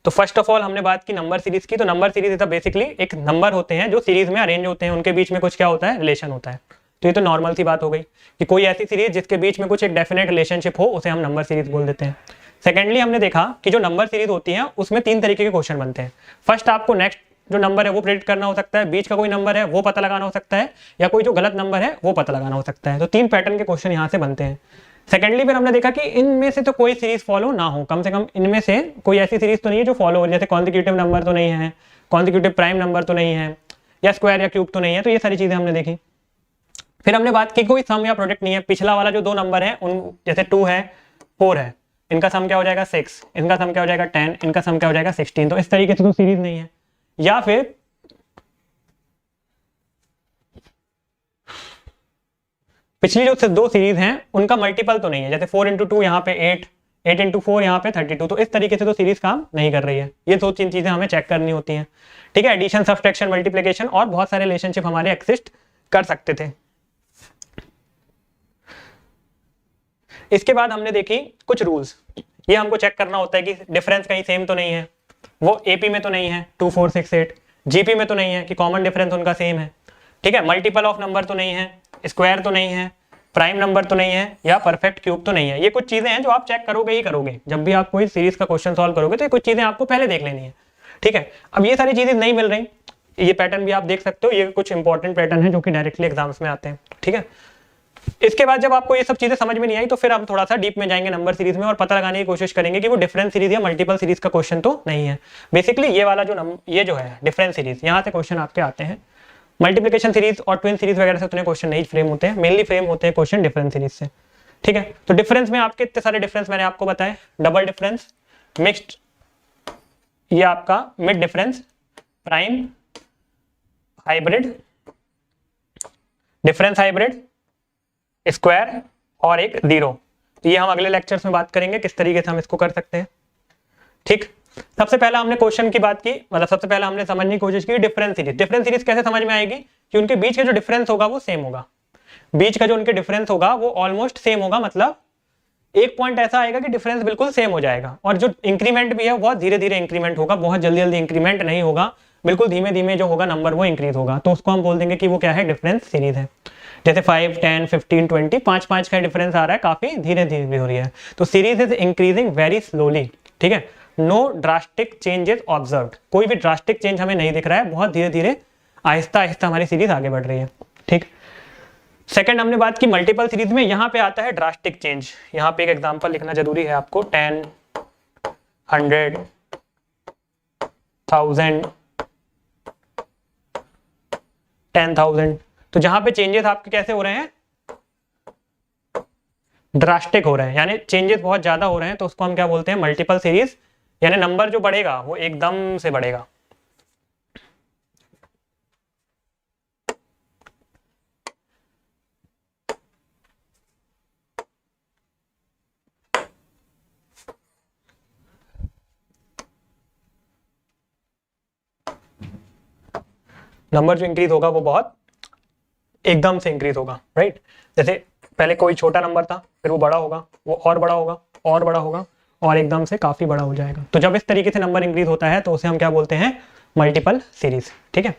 [SPEAKER 1] तो फर्स्ट ऑफ ऑल हमने बात की नंबर सीरीज की। तो नंबर सीरीज बेसिकली एक नंबर होते हैं जो सीरीज में अरेंज होते हैं, उनके बीच में कुछ क्या होता है, रिलेशन होता है। तो ये तो नॉर्मल सी बात हो गई कि कोई ऐसी सीरीज जिसके बीच में कुछ एक डेफिनेट रिलेशनशिप हो उसे हम नंबर सीरीज बोल देते हैं। सेकेंडली हमने देखा कि जो नंबर सीरीज होती है उसमें 3 तरीके के क्वेश्चन बनते हैं। फर्स्ट आपको नेक्स्ट जो नंबर है वो प्रेडिक्ट करना हो सकता है, बीच का कोई नंबर है वो पता लगाना हो सकता है, या कोई जो गलत नंबर है वो पता लगाना हो सकता है। तो 3 पैटर्न के क्वेश्चन यहाँ से बनते हैं। सेकेंडली फिर हमने देखा कि इनमें से तो कोई सीरीज फॉलो ना हो, कम से कम इनमें से कोई ऐसी सीरीज तो नहीं है जो फॉलो हो, जैसे कॉन्सिक्यूटिव नंबर तो नहीं है, कॉन्सिक्यूटिव प्राइम नंबर तो नहीं है, या स्क्वायर या क्यूब तो नहीं है। तो ये सारी चीजें हमने देखी। फिर हमने बात की कोई सम या प्रोडक्ट नहीं है, पिछला वाला जो 2 नंबर है उन जैसे 2 है 4 है, इनका सम क्या हो जाएगा 6, इनका सम क्या हो जाएगा 10, इनका सम क्या हो जाएगा 16। तो इस तरीके से तो सीरीज नहीं है। या फिर पिछली जो 2 सीरीज हैं उनका मल्टीपल तो नहीं है, जैसे 4 इंटू 2 यहाँ पे 8, 8 इंटू 4 यहाँ पे 32। तो इस तरीके से तो सीरीज काम नहीं कर रही है। ये 2-3 चीजें हमें चेक करनी होती हैं, ठीक है। एडिशन, सब्सट्रैक्शन, मल्टीप्लिकेशन और बहुत सारे रिलेशनशिप हमारे एक्सिस्ट कर सकते थे। इसके बाद हमने देखी कुछ रूल्स। ये हमको चेक करना होता है कि डिफरेंस कहीं सेम तो नहीं है, वो एपी में तो नहीं है 2, 4, 6, 8, जीपी में तो नहीं है कि कॉमन डिफरेंस उनका सेम है, ठीक है। मल्टीपल ऑफ नंबर तो नहीं है, स्क्वायर तो नहीं है, प्राइम नंबर तो नहीं है, या परफेक्ट क्यूब तो नहीं है। ये कुछ चीजें हैं जो आप चेक करोगे ही करोगे जब भी आप कोई सीरीज का क्वेश्चन सॉल्व करोगे। तो ये कुछ चीजें आपको पहले देख लेनी है, ठीक है। अब ये सारी चीजें नहीं मिल रही, ये पैटर्न भी आप देख सकते हो, ये कुछ इंपॉर्टेंट पैटर्न है जो कि डायरेक्टली एग्जाम्स में आते हैं, ठीक है। इसके बाद जब आपको ये सब चीजें समझ में नहीं आई तो फिर हम थोड़ा सा डीप में जाएंगे नंबर सीरीज में और पता लगाने की कोशिश करेंगे कि वो डिफरेंस सीरीज या मल्टीपल सीरीज का क्वेश्चन तो नहीं है। बेसिकली ये वाला ये जो है डिफरेंस सीरीज, यहाँ से क्वेश्चन आपके आते हैं। मल्टीप्लिकेशन सीरीज और ट्विन सीरीज वगैरह से उतने क्वेश्चन नहीं फ्रेम होते हैं, मेनली फ्रेम होते हैं क्वेश्चन डिफरेंस सीरीज से। ठीक है, तो डिफरेंस में आपके इतने सारे डिफरेंस मैंने आपको बताए, डबल डिफरेंस, मिक्स्ड, ये आपका mid difference, prime, hybrid, difference hybrid, square और एक जीरो। तो ये हम अगले लेक्चर्स में बात करेंगे किस तरीके से हम इसको कर सकते हैं। ठीक, सबसे पहला हमने क्वेश्चन की बात की, मतलब सबसे पहला हमने समझने की कोशिश की डिफरेंस सीरीज। डिफरेंस सीरीज कैसे समझ में आएगी कि उनके बीच का जो डिफरेंस होगा वो सेम होगा, बीच का जो उनके डिफरेंस होगा वो ऑलमोस्ट सेम होगा, मतलब एक पॉइंट ऐसा आएगा कि डिफरेंस बिल्कुल सेम हो जाएगा। और जो इंक्रीमेंट भी है वो धीरे धीरे इंक्रीमेंट होगा, बहुत जल्दी जल्दी इंक्रीमेंट नहीं होगा, बिल्कुल धीमे धीमे जो होगा नंबर वो इंक्रीज होगा। तो उसको हम बोल देंगे कि वो क्या है, डिफरेंस सीरीज है। जैसे 5, 10, 15, 20 5 का डिफरेंस आ रहा है, काफी धीरे धीरे भी हो रही है। तो series is increasing very slowly. ठीक है, नो ड्रास्टिक चेंजेस ऑब्जर्व्ड, कोई भी ड्रास्टिक चेंज हमें नहीं दिख रहा है, बहुत धीरे धीरे आहिस्ता आहिस्ता हमारी सीरीज आगे बढ़ रही है। ठीक, सेकंड हमने बात की मल्टीपल सीरीज में, यहाँ पे आता है ड्रास्टिक चेंज। यहाँ पे एक एग्जांपल लिखना जरूरी है आपको, 10, 100, 1000, 10,000। तो जहां पे चेंजेस आपके कैसे हो रहे हैं, ड्रास्टिक हो रहे हैं, यानी चेंजेस बहुत ज्यादा हो रहे हैं, तो उसको हम क्या बोलते हैं, मल्टीपल सीरीज। यानी नंबर जो बढ़ेगा वो एकदम से बढ़ेगा। नंबर जो इंक्रीज होगा वो बहुत एकदम से इंक्रीज होगा, राइट। जैसे पहले कोई छोटा नंबर था, फिर वो बड़ा होगा, वो और बड़ा होगा, और बड़ा होगा, और एकदम से काफी बड़ा हो जाएगा। तो जब इस तरीके से नंबर इंक्रीज होता है तो उसे हम क्या बोलते हैं, मल्टीपल सीरीज। ठीक है,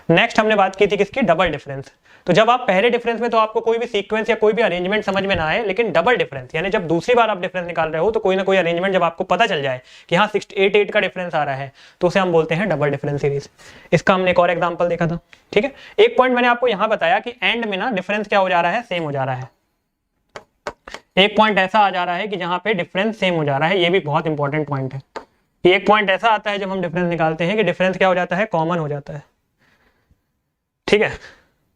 [SPEAKER 1] नेक्स्ट हमने बात की थी किसकी, डबल डिफरेंस। तो जब आप पहले डिफरेंस में तो आपको कोई भी सीक्वेंस या कोई भी अरेंजमेंट समझ में ना आए, लेकिन डबल डिफरेंस यानी जब दूसरी बार आप डिफरेंस निकाल रहे हो तो कोई ना कोई अरेंजमेंट जब आपको पता चल जाए कि हाँ 688 का डिफरेंस आ रहा है, तो उसे हम बोलते हैं डबल डिफरेंस सीरीज। इसका हमने एक और एग्जांपल देखा था। ठीक है, एक पॉइंट मैंने आपको यहाँ बताया कि एंड में ना डिफरेंस क्या हो जा रहा है, सेम हो जा रहा है। एक पॉइंट ऐसा आ जा रहा है कि जहां पे डिफरेंस सेम हो जा रहा है, ये भी बहुत इंपॉर्टेंट पॉइंट है। एक पॉइंट ऐसा आता है जब हम डिफरेंस निकालते हैं कि डिफरेंस क्या हो जाता है, कॉमन हो जाता है। ठीक है,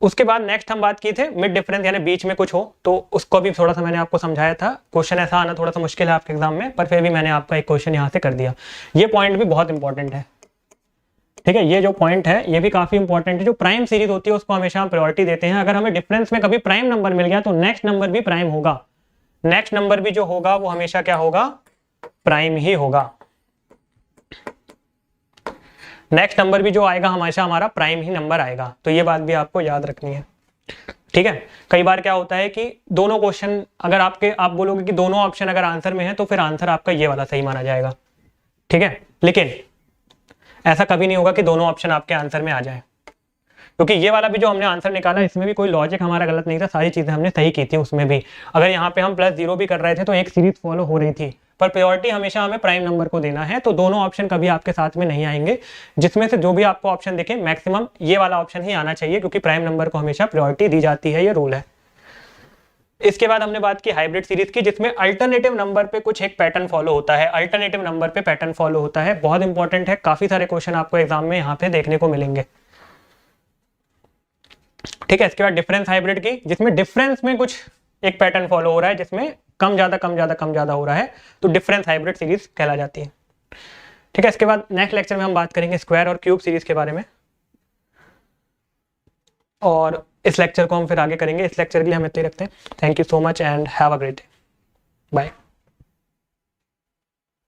[SPEAKER 1] उसके बाद नेक्स्ट हम बात की थे मिड डिफरेंस, यानी बीच में कुछ हो, तो उसको भी थोड़ा सा मैंने आपको समझाया था। क्वेश्चन ऐसा आना थोड़ा सा मुश्किल है आपके एग्जाम में, पर फिर भी मैंने आपका एक क्वेश्चन यहाँ से कर दिया। ये पॉइंट भी बहुत इंपॉर्टेंट है। ठीक है, ये जो पॉइंट है ये भी काफी इंपॉर्टेंट है। जो प्राइम सीरीज होती है उसको हमेशा हम प्रायोरिटी देते हैं। अगर हमें डिफरेंस में कभी प्राइम नंबर मिल गया तो नेक्स्ट नंबर भी प्राइम होगा, नेक्स्ट नंबर भी जो होगा वो हमेशा क्या होगा, प्राइम ही होगा। नेक्स्ट नंबर भी जो आएगा हमेशा हमारा प्राइम ही नंबर आएगा। तो ये बात भी आपको याद रखनी है। ठीक है, कई बार क्या होता है कि दोनों क्वेश्चन अगर आप बोलोगे कि दोनों ऑप्शन अगर आंसर में है तो फिर आंसर आपका ये वाला सही माना जाएगा। ठीक है, लेकिन ऐसा कभी नहीं होगा कि दोनों ऑप्शन आपके आंसर में आ जाए, क्योंकि ये वाला भी जो हमने आंसर निकाला इसमें भी कोई लॉजिक हमारा गलत नहीं था, सारी चीजें हमने सही की थी उसमें भी। अगर यहाँ पे हम +0 भी कर रहे थे तो एक सीरीज फॉलो हो रही थी, पर प्रायोरिटी हमेशा हमें प्राइम नंबर को देना है। तो दोनों ऑप्शन कभी आपके साथ में नहीं आएंगे, जिसमें से जो भी आपको ऑप्शन दिखे मैक्सिमम ये वाला ऑप्शन ही आना चाहिए, क्योंकि प्राइम नंबर को हमेशा प्रायोरिटी दी जाती है, ये रूल है। इसके बाद हमने बात की हाइब्रिड सीरीज की, जिसमें अल्टरनेटिव नंबर पे कुछ एक पैटर्न फॉलो होता है। अल्टरनेटिव नंबर पे पैटर्न फॉलो होता है, बहुत इंपॉर्टेंट है, काफी सारे क्वेश्चन आपको एग्जाम में यहाँ पे देखने को मिलेंगे। ठीक है, इसके बाद डिफरेंस हाइब्रिड की, जिसमें डिफरेंस में कुछ एक पैटर्न फॉलो हो रहा है, जिसमें कम ज्यादा कम ज्यादा कम ज्यादा हो रहा है, तो डिफरेंस हाइब्रिड सीरीज कहला जाती है। ठीक है, इसके बाद नेक्स्ट लेक्चर में हम बात करेंगे स्क्वायर और क्यूब सीरीज के बारे में, और इस लेक्चर को हम फिर आगे करेंगे। इस लेक्चर के लिए हम इतने ही रखते हैं। Thank you so much and have a great day, bye.